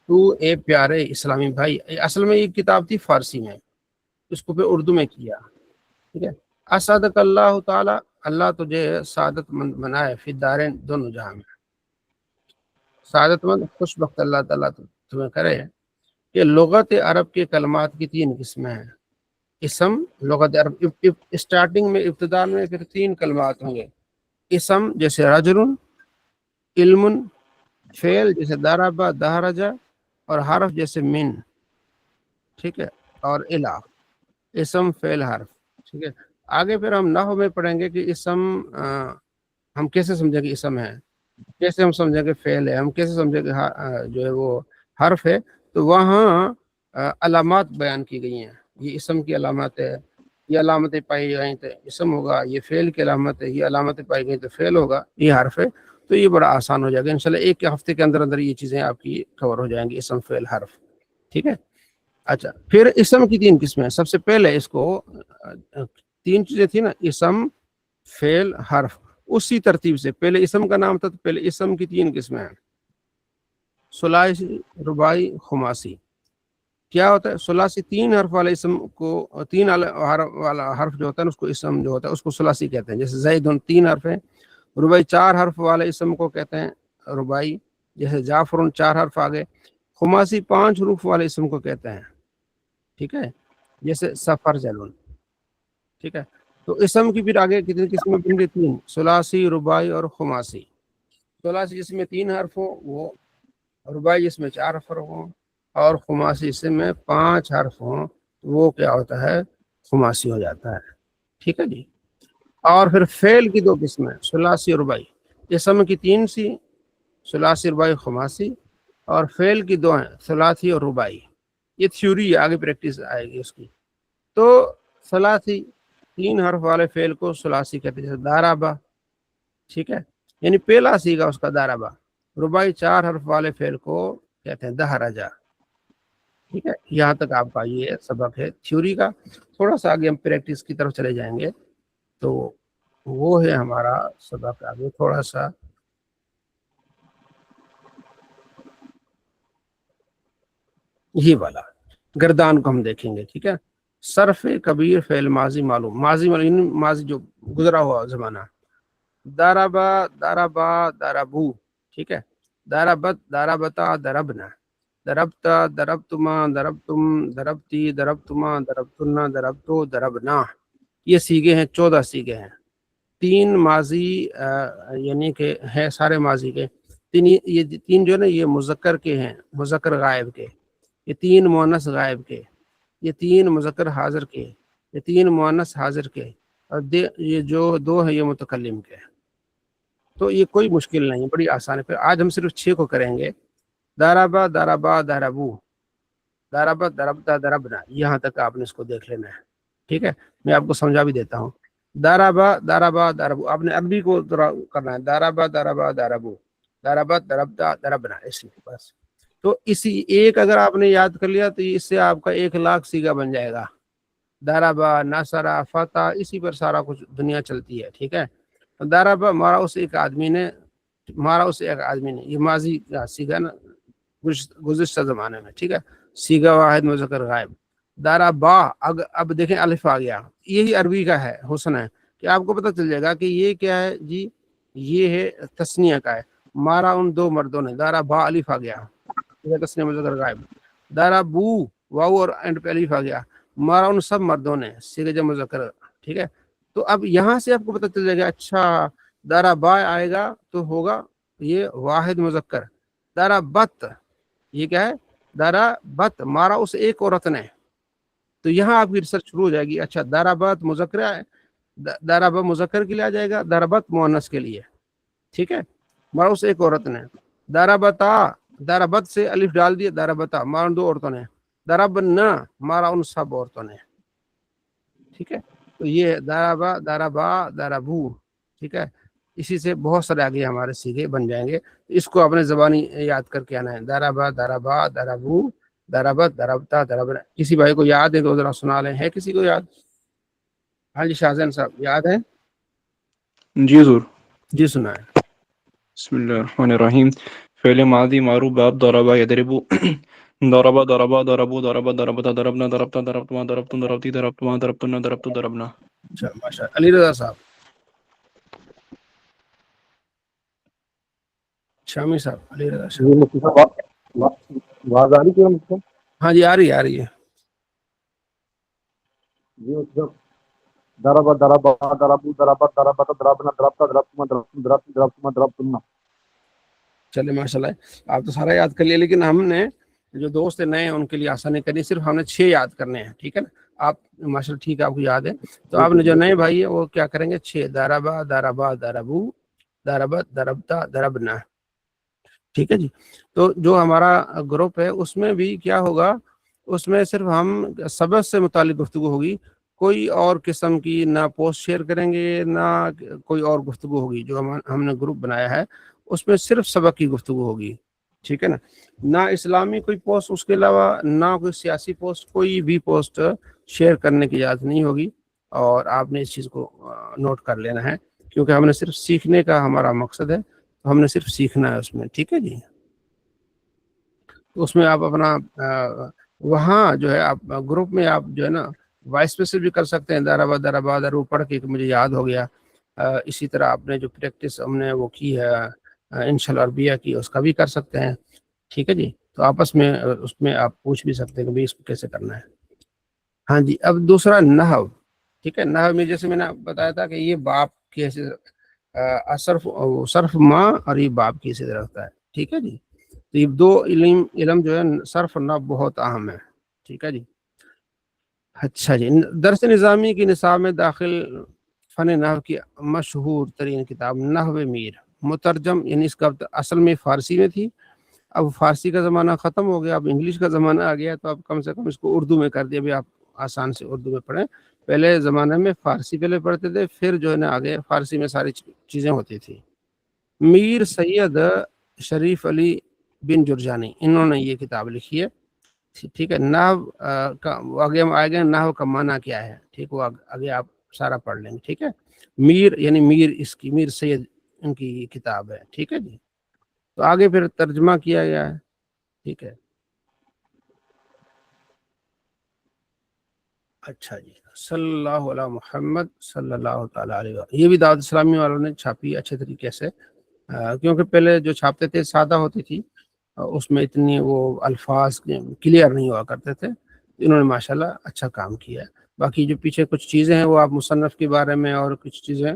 تو اے پیارے اسلامی بھائی، اصل میں یہ کتاب تھی فارسی میں، اس کو پھر اردو میں کیا، ٹھیک ہے۔ اسعدک اللہ تعالی، اللہ تجھے سعادت مند بنائے، فی الدارین، دونوں جہاں میں، سعادت مند خوش بخت اللہ تعالیٰ تمہیں کرے۔ کہ لغت عرب کے کلمات کی 3 قسمیں ہیں۔ اسم، لغت عرب اسٹارٹنگ میں، ابتدا میں پھر 3 کلمات ہوں گے۔ اسم جیسے رجل، علم، فعل جیسے ضرب، دحرج، اور حرف جیسے من، ٹھیک ہے، اور الہ، اسم، فعل، حرف، ٹھیک ہے۔ آگے پھر ہم نحو میں پڑھیں گے کہ اسم ہم کیسے سمجھیں کہ اسم ہے، کیسے ہم سمجھیں کہ فعل ہے، ہم کیسے سمجھیں کہ جو ہے وہ حرف ہے، تو وہاں علامات بیان کی گئی ہیں، یہ اسم کی علامات ہے، یہ علامتیں پائی گئیں تو اسم ہوگا، یہ فعل کی علامت ہے، یہ علامتیں پائی گئیں تو فعل ہوگا، یہ حرف ہے، تو یہ بڑا آسان ہو جائے گا انشاءاللہ، ایک ہفتے کے اندر اندر یہ چیزیں آپ کی کور ہو جائیں گی، اسم، فعل، حرف، ٹھیک ہے۔ اچھا، پھر اسم کی 3 قسمیں، سب سے پہلے اس کو 3 چیزیں تھی نا، اسم، فعل، حرف، اسی ترتیب سے پہلے اسم کا نام تھا، تو پہلے اسم کی 3 قسمیں ہیں، ثلاثی، رباعی، خماسی۔ کیا ہوتا ہے؟ ثلاثی 3 حرف والے اسم کو، 3 والا حرف جو ہوتا ہے اس کو اسم جو ہوتا ہے اس کو ثلاثی کہتے ہیں، جیسے زید 3 حرف ہیں۔ رباعی 4 حرف والے اسم کو کہتے ہیں رباعی، جیسے جعفر 4 حرف آگے۔ خماسی 5 حروف والے اسم کو کہتے ہیں، ٹھیک ہے، جیسے سفر، جلون، ٹھیک ہے۔ تو اسم کی پھر آگے کتنی قسمیں بن گئی؟ 3، ثلاثی، رباعی اور خماسی۔ ثلاثی جس میں 3 حرف ہوں وہ، رباعی جس میں 4 حرف ہوں، اور خماسی جس میں 5 حرف ہوں وہ کیا ہوتا ہے؟ خماسی ہو جاتا ہے، ٹھیک ہے جی۔ اور پھر فعل کی 2 قسمیں، ثلاثی اور رباعی۔ اسم کی 3 سی، ثلاثی، رباعی، خماسی، اور فعل کی 2 ہیں، ثلاثی اور رباعی۔ یہ تھیوری ہے، آگے پریکٹس آئے گی اس کی۔ تو ثلاثی 3 حرف والے فعل کو ثلاثی کہتے ہیں، جیسے ضربہ، ٹھیک ہے، یعنی پہلا سیگا اس کا ضربہ۔ رباعی 4 حرف والے فعل کو کہتے ہیں دحرج، ٹھیک ہے۔ یہاں تک آپ کا یہ سبق ہے تھیوری کا، تھوڑا سا آگے ہم پریکٹس کی طرف چلے جائیں گے، تو وہ ہے ہمارا سبق آگے تھوڑا سا۔ یہ والا گردان کو ہم دیکھیں گے، ٹھیک ہے۔ صرف کبیر، فعل ماضی معلوم، ماضی جو گزرا ہوا زمانہ۔ ضربا، ضربا، ضربو، ٹھیک ہے۔ ضربت، ضربتا، ضربنا، ضربتا، ضربتما، ضربتم، ضربتی، ضربتما، ضربتنا، ضربتو، ضربنا۔ یہ سیگے ہیں، 14 سیگے ہیں، 3 ماضی یعنی کہ ہے سارے ماضی کے، یہ 3 جو ہے نا یہ مذکر کے ہیں، مذکر غائب کے، یہ 3 مؤنث غائب کے، یہ 3 مذکر حاضر کے، یہ 3 مؤنث حاضر کے، اور یہ جو 2 ہیں یہ متکلم کے۔ تو یہ کوئی مشکل نہیں، بڑی آسان ہے۔ پھر آج ہم صرف 6 کو کریں گے۔ ضربا، ضربا، ضربو، ضربت، ضربتا، ضربنا، یہاں تک آپ نے اس کو دیکھ لینا ہے، ٹھیک ہے۔ میں آپ کو سمجھا بھی دیتا ہوں۔ ضربا، ضربا، ضربو، آپ نے عربی کو کرنا ہے، ضربا، ضربا، ضربو، ضربت، ضربتا، ضربنا، اس لیے بس تو اسی ایک اگر آپ نے یاد کر لیا تو اس سے آپ کا 1,00,000 سیگا بن جائے گا. دارابا، ناصرہ، فتح، اسی پر سارا کچھ دنیا چلتی ہے. ٹھیک ہے. دارابا مارا اس ایک آدمی نے، یہ ماضی کا سیگا نا، گزشتہ زمانے میں. ٹھیک ہے. سیگا واحد مذکر غائب. دارابا، اب دیکھیں الف آ گیا. یہی عربی کا ہے حسن ہے کہ آپ کو پتہ چل جائے گا کہ یہ کیا ہے جی، یہ ہے تسنیہ کا ہے. مارا ان دو مردوں نے. دارابا الف آ گیا، تسنیہ مذکر غائب. دارابو واو اور اینڈ پہ الف آ گیا. مارا ان سب مردوں نے، سیگا جمع مذکر. ٹھیک ہے. تو اب یہاں سے آپ کو پتہ چل جائے گا اچھا دارابا آئے گا تو ہوگا یہ واحد مذکر. دارابت، یہ کیا ہے؟ دارابت مارا اس ایک عورت نے. تو یہاں آپ کی ریسرچ شروع ہو جائے گی. اچھا دارابت مذکر ہے، دارابت مذکر کے لیے آ جائے گا، دارابت مؤنث کے لیے. ٹھیک ہے. مارا اس ایک عورت نے. دارابتا، دارابت سے الف ڈال دیے، دارابتا مارا ان دو عورتوں نے. دارابنا مارا ان سب عورتوں نے. ٹھیک ہے. تو یہ دارابا، دارابا، دارابو. ٹھیک ہے. اسی سے بہت سارے آگے ہمارے سیگے بن جائیں گے. اس کو اپنے زبانی یاد کر کے آنا ہے. دارابا، دارابا، دارابو، دارابت، دارابتا، دارابنا. کسی بھائی کو یاد ہے تو ذرا سنا لیں. ہے کسی کو یاد؟ ہاں جی شاہزین صاحب یاد ہے؟ جی حضور. جی سنائیں. بسم اللہ الرحمن الرحیم. فعل ماضی معروف باب ضربا یضربو. ضربا ضربا ضربو ضربا ضربتا ضربنا ضربتا ضربتما ضربتم ضربتی ضربتما ضربتن ضربتو ضربنا. اچھا ماشاء اللہ. علی رضا صاحب، شامی صاحب، علی رضا جی صاحب. مفتی صاحب آواز آ رہی تھی مفتی صاحب؟ ہاں جی آ رہی ہے. جی مفتی صاحب، ضربا ضربا ضربو ضربت ضربت ضربنا ضربتا ضربتما ضربتم ضربتی ضربتما ضربتن. چلے ماشاء اللہ آپ تو سارا یاد کر لیا، لیکن ہم نے جو دوست نئے ہیں ان کے لیے آسانی کرنی، صرف ہم نے 6 یاد کرنے ہیں. ٹھیک ہے نا. آپ ماشاء اللہ ٹھیک ہے، آپ کو یاد ہے. تو آپ نے جو نئے بھائی ہے وہ کیا کریں گے؟ 6. دارابا، دارابا، دارابو، داربت، دربتا، دربنا. ٹھیک ہے جی. تو جو ہمارا گروپ ہے اس میں بھی کیا ہوگا، اس میں صرف ہم سبق سے متعلق گفتگو ہوگی. کوئی اور قسم کی نہ پوسٹ شیئر کریں گے نہ کوئی اور گفتگو ہوگی. جو ہم نے گروپ بنایا ہے اس میں صرف سبق کی گفتگو ہوگی. ٹھیک ہے نا. نہ اسلامی کوئی پوسٹ، اس کے علاوہ نہ کوئی سیاسی پوسٹ، کوئی بھی پوسٹ شیئر کرنے کی اجازت نہیں ہوگی. اور آپ نے اس چیز کو نوٹ کر لینا ہے، کیونکہ ہم نے صرف سیکھنے کا ہمارا مقصد ہے. تو ہم نے صرف سیکھنا ہے اس میں. ٹھیک ہے جی. اس میں آپ اپنا وہاں جو ہے آپ گروپ میں آپ جو ہے نا وائس میسج بھی کر سکتے ہیں. دارابا دارابا درو پڑھ کے مجھے یاد ہو گیا. اسی طرح آپ نے جو پریکٹس ہم نے وہ کی ہے انشاء عربیہ کی، اس کا بھی کر سکتے ہیں. ٹھیک ہے جی. تو آپس میں اس میں آپ پوچھ بھی سکتے ہیں کہ اس کو کیسے کرنا ہے. ہاں جی. اب دوسرا نحو. ٹھیک ہے. نحو میں جیسے میں نے بتایا تھا کہ یہ باپ کی حیثیت صرف ماں اور یہ باپ کی حیثیت رکھتا ہے. ٹھیک ہے جی. تو یہ دو علم جو ہے صرف نحو بہت اہم ہے. ٹھیک ہے جی. اچھا جی. درس نظامی کی نصاب میں داخل فن نحو کی مشہور ترین کتاب نحو میر مترجم، یعنی اس کا اصل میں فارسی میں تھی. اب فارسی کا زمانہ ختم ہو گیا، اب انگلش کا زمانہ آ گیا، تو اب کم سے کم اس کو اردو میں کر دیا بھی آپ آسان سے اردو میں پڑھیں. پہلے زمانے میں فارسی پہلے پڑھتے تھے، پھر جو ہے نا آگے فارسی میں ساری چیزیں ہوتی تھی. میر سید شریف علی بن جرجانی انہوں نے یہ کتاب لکھی ہے. ٹھیک ہے. نحو کا آگے ہم آئے گئے نحو کا معنی کیا ہے. ٹھیک، وہ آگے آپ سارا پڑھ لیں گے. ٹھیک ہے. میر یعنی میر، اس کی میر سید ان کی کتاب ہے. ٹھیک ہے جی. تو آگے پھر ترجمہ کیا گیا ہے. ٹھیک ہے. اچھا جی. صلی اللہ علیہ محمد صلی اللہ تعالیٰ علیہ وسلم. یہ بھی دعوت اسلامی والوں نے چھاپی اچھے طریقے سے، کیونکہ پہلے جو چھاپتے تھے سادہ ہوتی تھی، اس میں اتنی وہ الفاظ کلیئر نہیں ہوا کرتے تھے. انہوں نے ماشاءاللہ اچھا کام کیا ہے. باقی جو پیچھے کچھ چیزیں ہیں وہ آپ مصنف کے بارے میں اور کچھ چیزیں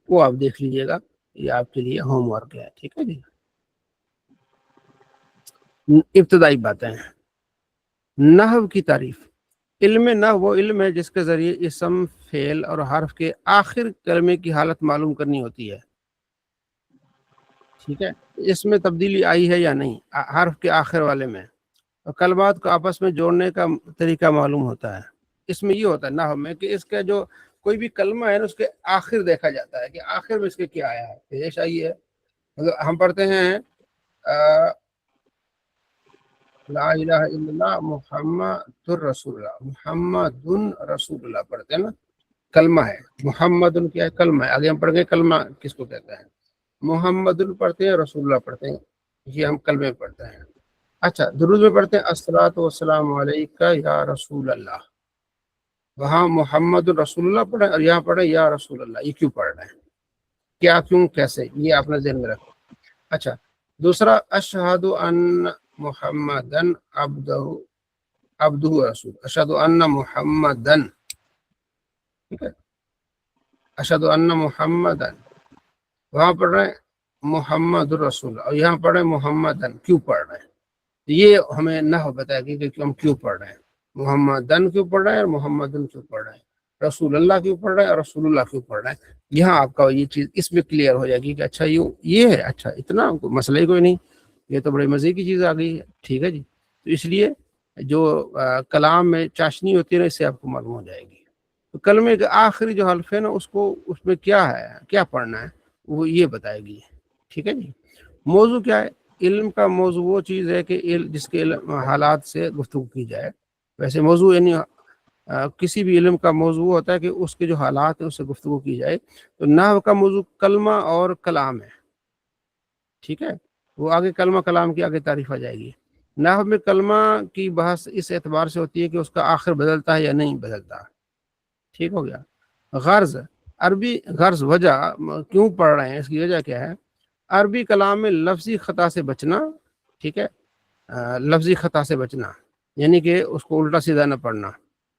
وہ آپ دیکھ لیجئے گا. یہ آپ کے لیے ہوم ورک ہے. ٹھیک ہے جی. ابتدائی باتیں ہیں. نحو کی تعریف. علم نحو وہ علم ہے جس کے ذریعے اسم، فعل اور حرف کے آخر کلمے کی حالت معلوم کرنی ہوتی ہے. ٹھیک ہے. اس میں تبدیلی آئی ہے یا نہیں حرف کے آخر والے میں، اور کلمات کو آپس میں جوڑنے کا طریقہ معلوم ہوتا ہے. اس میں یہ ہوتا ہے نحو میں کہ اس کا جو کوئی بھی کلمہ ہے نا اس کے آخر دیکھا جاتا ہے کہ آخر میں اس کے کیا آیا ہے، پیش آئی ہے. ہم پڑھتے ہیں لا الہ الا اللہ محمد رسول اللہ، محمد رسول اللہ پڑھتے ہیں نا، کلمہ ہے، محمد کیا ہے، کلمہ ہے. آگے ہم پڑھ گئے کلمہ کس کو کہتے ہیں. محمد پڑھتے ہیں، رسول اللہ پڑھتے ہیں، یہ ہم کلمے پڑھتے ہیں. اچھا درود میں پڑھتے ہیں الصلاۃ والسلام علیکہ یا رسول اللہ. وہاں محمد رسول اللہ پڑھے اور یہاں پڑھے یا رسول اللہ. یہ کیوں پڑھ رہے ہیں، کیا، کیوں، کیسے، یہ آپ نے ذہن میں رکھو. اچھا دوسرا اشہد ان محمدن عبدہ رسول، اشہد ان محمدن، ٹھیک ہے، اشہد ان محمدن. وہاں پڑھ رہے ہیں محمد رسول اور یہاں پڑھ رہے ہیں محمدن. کیوں پڑھ رہے ہیں، یہ ہمیں نہ بتائے گی کہ ہم کیوں پڑھ رہے ہیں. محمدن کیوں پڑھ رہے ہیں اور محمدن کیوں پڑھ رہے ہیں، رسول اللہ کیوں پڑھ رہے ہیں اور رسول اللہ کیوں پڑھ رہے ہیں. یہاں آپ کا یہ چیز اس میں کلیئر ہو جائے گی کہ اچھا یہ ہے، اچھا اتنا مسئلہ ہی کوئی نہیں، یہ تو بڑے مزے کی چیز آ گئی ہے. ٹھیک ہے جی. تو اس لیے جو کلام میں چاشنی ہوتی ہے نا، اس سے آپ کو معلوم ہو جائے گی. تو کلمے کے آخری جو حلف ہے نا، اس میں کیا ہے، کیا پڑھنا ہے، وہ یہ بتائے گی. ٹھیک ہے جی. موضوع کیا ہے، علم کا موضوع وہ چیز ہے کہ جس کے حالات سے گفتگو کی جائے. ویسے موضوع یعنی کسی بھی علم کا موضوع ہوتا ہے کہ اس کے جو حالات ہیں اس سے گفتگو کی جائے. تو نحو کا موضوع کلمہ اور کلام ہے. ٹھیک ہے، وہ آگے کلمہ کلام کی آگے تعریف آ جائے گی. نحو میں کلمہ کی بحث اس اعتبار سے ہوتی ہے کہ اس کا آخر بدلتا ہے یا نہیں بدلتا. ٹھیک ہو گیا. غرض، عربی غرض، وجہ کیوں پڑھ رہے ہیں، اس کی وجہ کیا ہے. عربی کلام میں لفظی خطا سے بچنا. ٹھیک ہے، لفظی خطا سے بچنا یعنی کہ اس کو الٹا سیدھا نہ پڑھنا.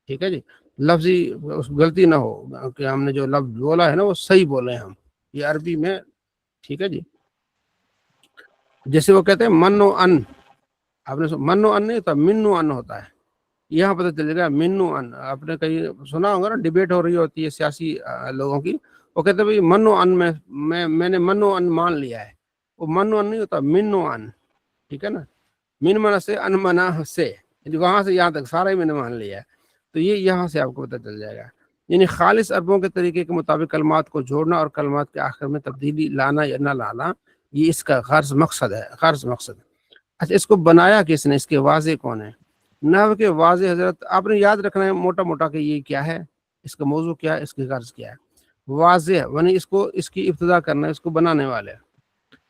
ٹھیک ہے جی. لفظی غلطی نہ ہو کہ ہم نے جو لفظ بولا ہے نا وہ صحیح بولے ہم، یہ عربی میں. ٹھیک ہے جی. جیسے وہ کہتے ہیں من و ان، آپ نے من و ان نہیں ہوتا، من و ان ہوتا ہے. یہاں پتہ چلے گا من و ان. آپ نے کہیں سنا ہوگا نا، ڈیبیٹ ہو رہی ہوتی ہے سیاسی لوگوں کی، وہ کہتے ہیں بھائی من و ان میں نے من و ان مان لیا ہے. وہ من و ان نہیں ہوتا، من و ان. ٹھیک ہے نا. من منا سے، ان منا سے، وہاں سے یہاں تک سارا ہی میں نے مان لیا ہے. تو یہ یہاں سے آپ کو پتہ چل جائے گا. یعنی خالص عربوں کے طریقے کے مطابق کلمات کو جوڑنا اور کلمات کے آخر میں تبدیلی لانا یا نہ لانا، یہ اس کا غرض مقصد ہے، غرض مقصد. اچھا اس کو بنایا کس نے، اس کے واضح کون ہے. نحو کے واضح حضرت آپ نے یاد رکھنا ہے موٹا موٹا کہ یہ کیا ہے، اس کا موضوع کیا ہے، اس کی غرض کیا ہے. واضح یعنی اس کی ابتدا کرنا ہے، اس کو بنانے والے.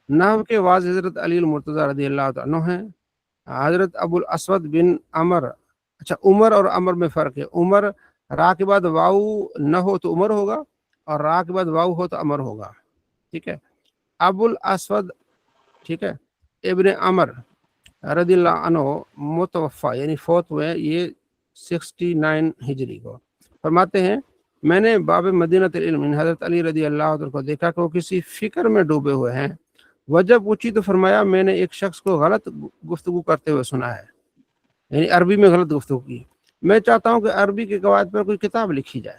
نحو کے واضح حضرت علی المرتضی رضی اللہ عنہ ہیں. حضرت ابو الاسود بن عمر. اچھا عمر اور عمر میں فرق ہے. عمر را کے بعد واو نہ ہو تو عمر ہوگا، اور را کے بعد واو ہو تو عمر ہوگا. ٹھیک ہے. ابو الاسود، ٹھیک ہے، ابن عمر رضی اللہ عنہ متوفا یعنی فوت ہوئے یہ 69 ہجری کو. فرماتے ہیں میں نے باب مدینہ العلم حضرت علی رضی اللہ عنہ کو دیکھا کہ وہ کسی فکر میں ڈوبے ہوئے ہیں. وجہ پوچھی تو فرمایا میں نے ایک شخص کو غلط گفتگو کرتے ہوئے سنا ہے، یعنی عربی میں غلط گفتگو کی. میں چاہتا ہوں کہ عربی کے قواعد پر کوئی کتاب لکھی جائے.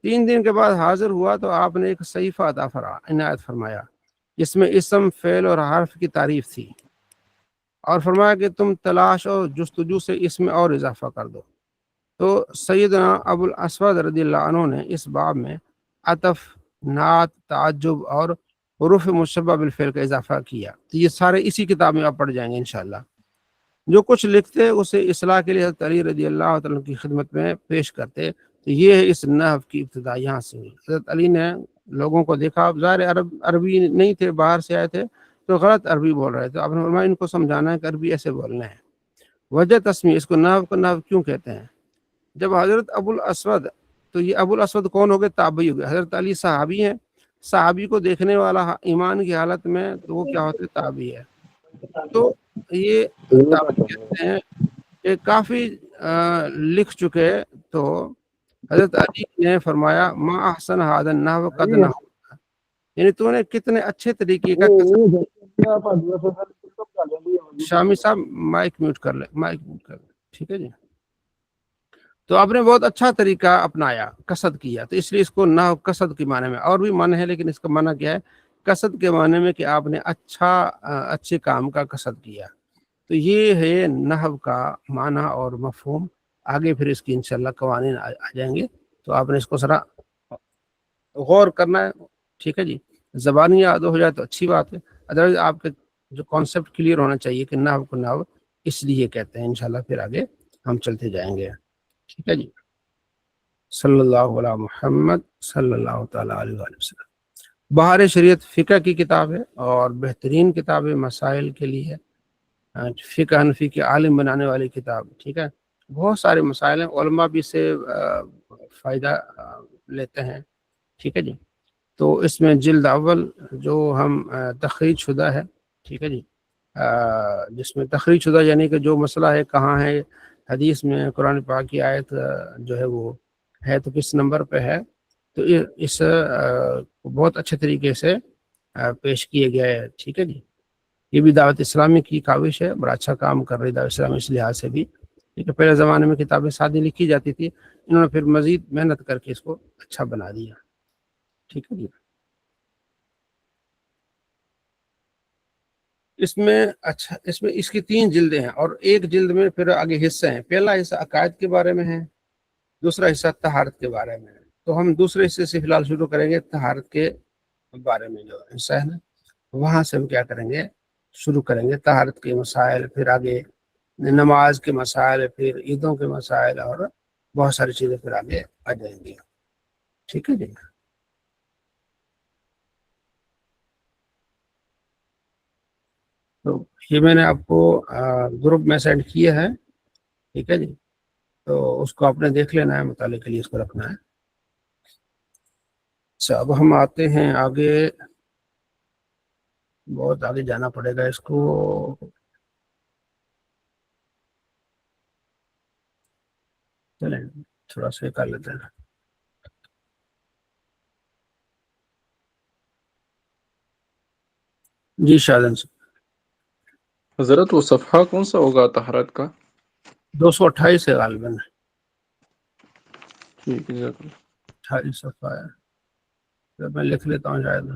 3 دن کے بعد حاضر ہوا تو آپ نے ایک صحیفہ عطا عنایت فرمایا جس میں اسم، فعل اور حرف کی تعریف تھی، اور فرمایا کہ تم تلاش اور جستجو سے اس میں اور اضافہ کر دو. تو سیدنا ابو الاسود رضی اللہ عنہ نے اس باب میں عطف، نعت، تعجب اور حروف مشبہ بالفعل کا اضافہ کیا. تو یہ سارے اسی کتاب میں آپ پڑھ جائیں گے انشاءاللہ. جو کچھ لکھتے اسے اصلاح کے لیے حضرت علی رضی اللہ تعالیٰ کی خدمت میں پیش کرتے. تو یہ ہے اس نحو کی ابتدا یہاں سے ہوئی. حضرت علی نے لوگوں کو دیکھا، ظاہر عربی نہیں تھے، باہر سے آئے تھے تو غلط عربی بول رہے تھے. آپ نے فرمایا ان کو سمجھانا ہے کہ عربی ایسے بولنا ہے. وجہ تسمیہ، اس کو نحو کا نحو کیوں کہتے ہیں. جب حضرت ابو الاسود، تو یہ ابو الاسود کون ہو گئے، تابعی ہو گئے. حضرت علی صحابی ہیں، صحابی کو دیکھنے والا ایمان کی حالت میں تو وہ کیا ہوتے، تابعی ہے. تو یہ تابعی کہتے ہیں کہ کافی لکھ چکے. تو حضرت علی نے فرمایا ما احسن هذا النحو قد نحو، یعنی تو نے کتنے اچھے طریقے کا. شامی صاحب مائک میوٹ کر لیں، مائک میوٹ کر لیں. ٹھیک ہے جی. تو آپ نے بہت اچھا طریقہ اپنایا، قصد کیا. تو اس لیے اس کو نحو قصد کے معنی میں، اور بھی معنی ہے لیکن اس کا معنی کیا ہے، قصد کے معنی میں کہ آپ نے اچھے کام کا قصد کیا. تو یہ ہے نحو کا معنی اور مفہوم. آگے پھر اس کی انشاءاللہ قوانین آ جائیں گے، تو آپ نے اس کو ذرا غور کرنا ہے. ٹھیک ہے جی. زبانی یاد ہو جائے تو اچھی بات ہے، ادروائز آپ کے جو کانسیپٹ کلیئر ہونا چاہیے کہ نحو کو نحو اس لیے کہتے ہیں. انشاءاللہ پھر آگے ہم چلتے جائیں گے. ٹھیک ہے جی. صلی اللہ علیہ محمد صلی اللہ تعالیٰ علیہ وآلہ وسلم. بہار شریعت فقہ کی کتاب ہے اور بہترین کتاب ہے مسائل کے لیے. فقہ حنفی کے عالم بنانے والی کتاب. ٹھیک ہے. بہت سارے مسائل ہیں، علماء بھی سے فائدہ لیتے ہیں. ٹھیک ہے جی. تو اس میں جلد اول جو ہم تخریج شدہ ہے. ٹھیک ہے جی. جس میں تخریج شدہ یعنی کہ جو مسئلہ ہے کہاں ہے حدیث میں، قرآن پاک کی آیت جو ہے وہ ہے تو کس نمبر پہ ہے، تو اس بہت اچھے طریقے سے پیش کیے گئے ہے. ٹھیک ہے جی. یہ بھی دعوت اسلامی کی کاوش ہے، بڑا اچھا کام کر رہی دعوت اسلامی اس لحاظ سے بھی. ٹھیک ہے. پہلے زمانے میں کتابیں سادی لکھی جاتی تھی، انہوں نے پھر مزید محنت کر کے اس کو اچھا بنا دیا. ٹھیک ہے جی. اس میں اس کی 3 جلدیں ہیں اور ایک جلد میں پھر آگے حصے ہیں. پہلا حصہ عقائد کے بارے میں ہے، دوسرا حصہ طہارت کے بارے میں ہے. تو ہم دوسرے حصے سے فی الحال شروع کریں گے. طہارت کے بارے میں جو حصہ ہے نا، وہاں سے ہم کیا کریں گے، شروع کریں گے طہارت کے مسائل، پھر آگے نماز کے مسائل، پھر عیدوں کے مسائل، اور بہت ساری چیزیں پھر آگے آ جائیں گی. ٹھیک ہے جی. تو یہ میں نے آپ کو گروپ میں سینڈ کیا ہے. ٹھیک ہے جی. تو اس کو آپ نے دیکھ لینا ہے، مطالعے کے لیے اس کو رکھنا ہے. اچھا، اب ہم آتے ہیں آگے. بہت آگے جانا پڑے گا اس کو. چلیں تھوڑا سا کر لیتے ہیں. جی شادن سے حضرت وہ صفحہ کون سا ہوگا طہارت کا؟ 228 ہے غالباً. ٹھیک ہے. 28 صفحہ ہے. تو میں لکھ لیتا ہوں شاید.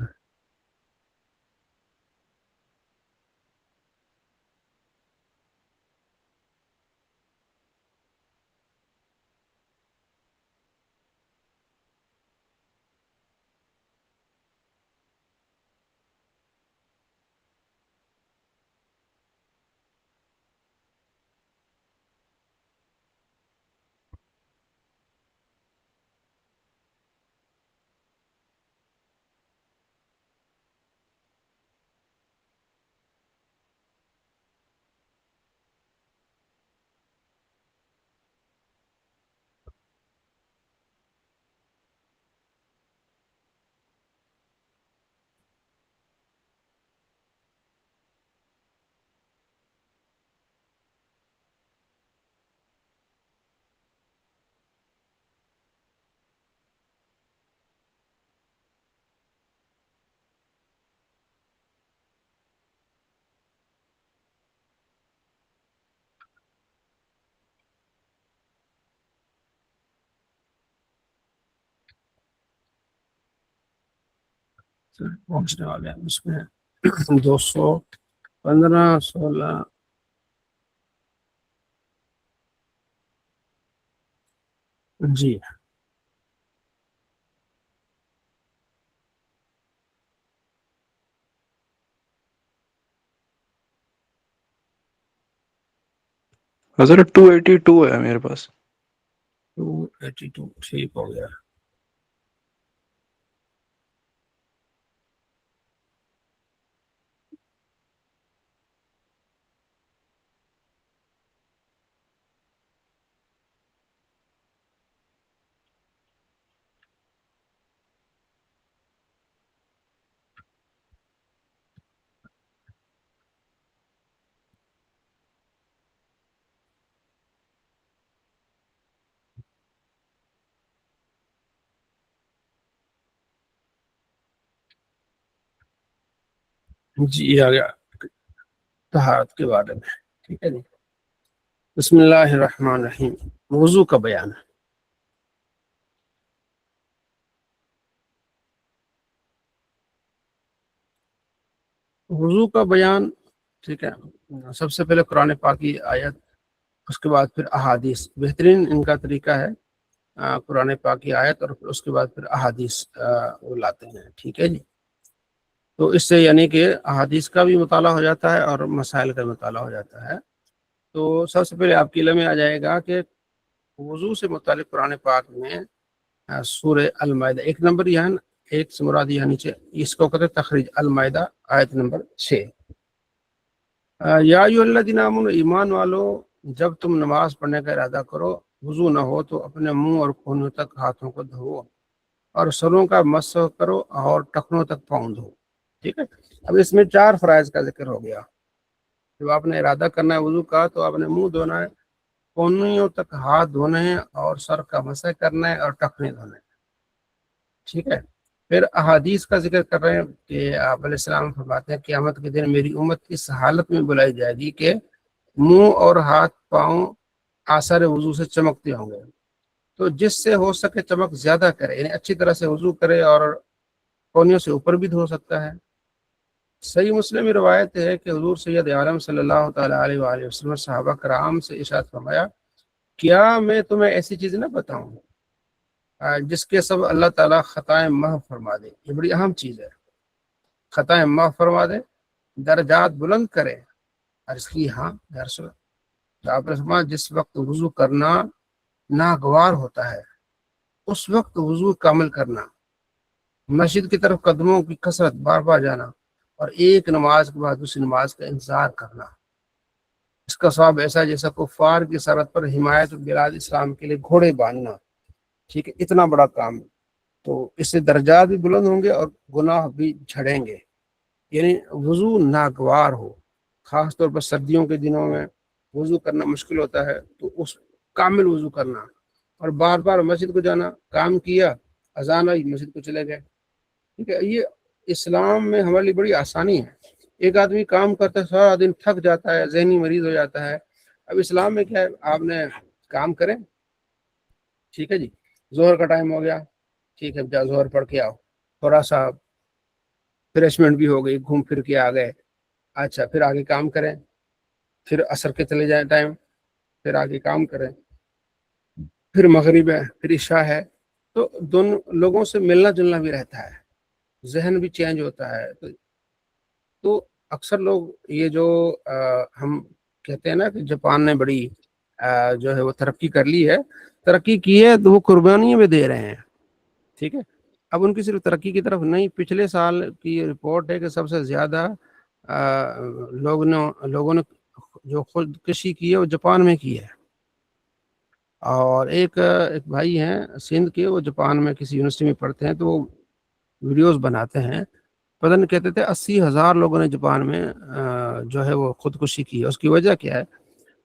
پہنچنے والے ہیں اس میں 215 16. جی. حضرت 282 ہے میرے پاس. 282 ٹھیک ہو گیا. جی آ گیا طہارت کے بارے میں. ٹھیک ہے جی. بسم اللہ الرحمن الرحیم. وضو کا بیان. وضو کا بیان. ٹھیک ہے. سب سے پہلے قرآن پاک کی آیت، اس کے بعد پھر احادیث. بہترین ان کا طریقہ ہے قرآن پاک کی آیت اور پھر اس کے بعد پھر احادیث وہ لاتے ہیں. ٹھیک ہے جی. تو اس سے یعنی کہ احادیث کا بھی مطالعہ ہو جاتا ہے اور مسائل کا مطالعہ ہو جاتا ہے. تو سب سے پہلے آپ کے علم میں آ جائے گا کہ وضو سے متعلق قرآن پاک میں سورہ المائدہ 1 نمبر یہاں 1 سے مراد یہاں نیچے اس کو کہتے ہیں تخریج المائدہ آیت نمبر 6 یا ایھا الذین آمنوا ایمان والو جب تم نماز پڑھنے کا ارادہ کرو وضو نہ ہو تو اپنے منہ اور کونوں تک ہاتھوں کو دھو اور سروں کا مسح کرو اور ٹخنوں تک پاؤں دھو. ٹھیک ہے. اب اس میں 4 فرائض کا ذکر ہو گیا. جب آپ نے ارادہ کرنا ہے وضو کا تو آپ نے منہ دھونا ہے, کونوں تک ہاتھ دھونے ہیں اور سر کا مسح کرنا ہے اور ٹخنے دھونے ہیں. ٹھیک ہے. پھر احادیث کا ذکر کر رہے ہیں کہ آپ علیہ السلام فرماتے ہیں قیامت کے دن میری امت اس حالت میں بلائی جائے گی کہ منہ اور ہاتھ پاؤں آثار وضو سے چمکتے ہوں گے, تو جس سے ہو سکے چمک زیادہ کرے, یعنی اچھی طرح سے وضو کرے اور کونیوں سے اوپر بھی دھو سکتا ہے. صحیح مسلم میں روایت ہے کہ حضور سید عالم صلی اللہ تعالیٰ علیہ وآلہ وسلم صحابہ کرام سے ارشاد فرمایا کیا میں تمہیں ایسی چیز نہ بتاؤں جس کے سب اللہ تعالیٰ خطائیں محو فرما دے. یہ بڑی اہم چیز ہے, خطائیں محو فرما دے, درجات بلند کرے. عرض کی ہاں یا رسول اللہ. تو آپ نے فرمایا جس وقت وضو کرنا ناگوار ہوتا ہے اس وقت وضو کامل کرنا, مسجد کی طرف قدموں کی کثرت بار بار جانا اور ایک نماز کے بعد دوسری نماز کا انتظار کرنا, اس کا ثواب ایسا جیسا کفار کی سرحد پر حمایت بلاد اسلام کے لیے گھوڑے باندھنا. ٹھیک ہے, اتنا بڑا کام. تو اس سے درجات بھی بلند ہوں گے اور گناہ بھی جھڑیں گے. یعنی وضو ناگوار ہو, خاص طور پر سردیوں کے دنوں میں وضو کرنا مشکل ہوتا ہے, تو اس کامل وضو کرنا اور بار بار مسجد کو جانا. کام کیا, اذان آئی, مسجد کو چلے گئے. ٹھیک ہے. یہ اسلام میں ہمارے لیے بڑی آسانی ہے. ایک آدمی کام کرتا ہے سارا دن تھک جاتا ہے, ذہنی مریض ہو جاتا ہے. اب اسلام میں کیا ہے, آپ نے کام کریں, ٹھیک ہے جی, ظہر کا ٹائم ہو گیا, ٹھیک ہے, جا ظہر پڑھ کے آؤ, تھوڑا سا ریفریشمنٹ بھی ہو گئی, گھوم پھر کے آ گئے. اچھا, پھر آگے کام کریں, پھر عصر کے چلے جائیں ٹائم, پھر آگے کام کریں, پھر مغرب ہے, پھر عشاء ہے. تو دونوں لوگوں سے ملنا جلنا بھی رہتا ہے, ذہن بھی چینج ہوتا ہے. تو اکثر لوگ یہ جو ہم کہتے ہیں نا کہ جاپان نے بڑی جو ہے وہ ترقی کر لی ہے, ترقی کی ہے تو وہ قربانیاں بھی دے رہے ہیں. ٹھیک ہے. اب ان کی صرف ترقی کی طرف نہیں, پچھلے سال کی رپورٹ ہے کہ سب سے زیادہ لوگوں نے جو خودکشی کی ہے وہ جاپان میں کی ہے. اور ایک بھائی ہیں سندھ کے, وہ جاپان میں کسی یونیورسٹی میں پڑھتے ہیں, تو وہ ویڈیوز بناتے ہیں. پتہ نہیں کہتے تھے 80,000 لوگوں نے جاپان میں جو ہے وہ خودکشی کی ہے. اس کی وجہ کیا ہے؟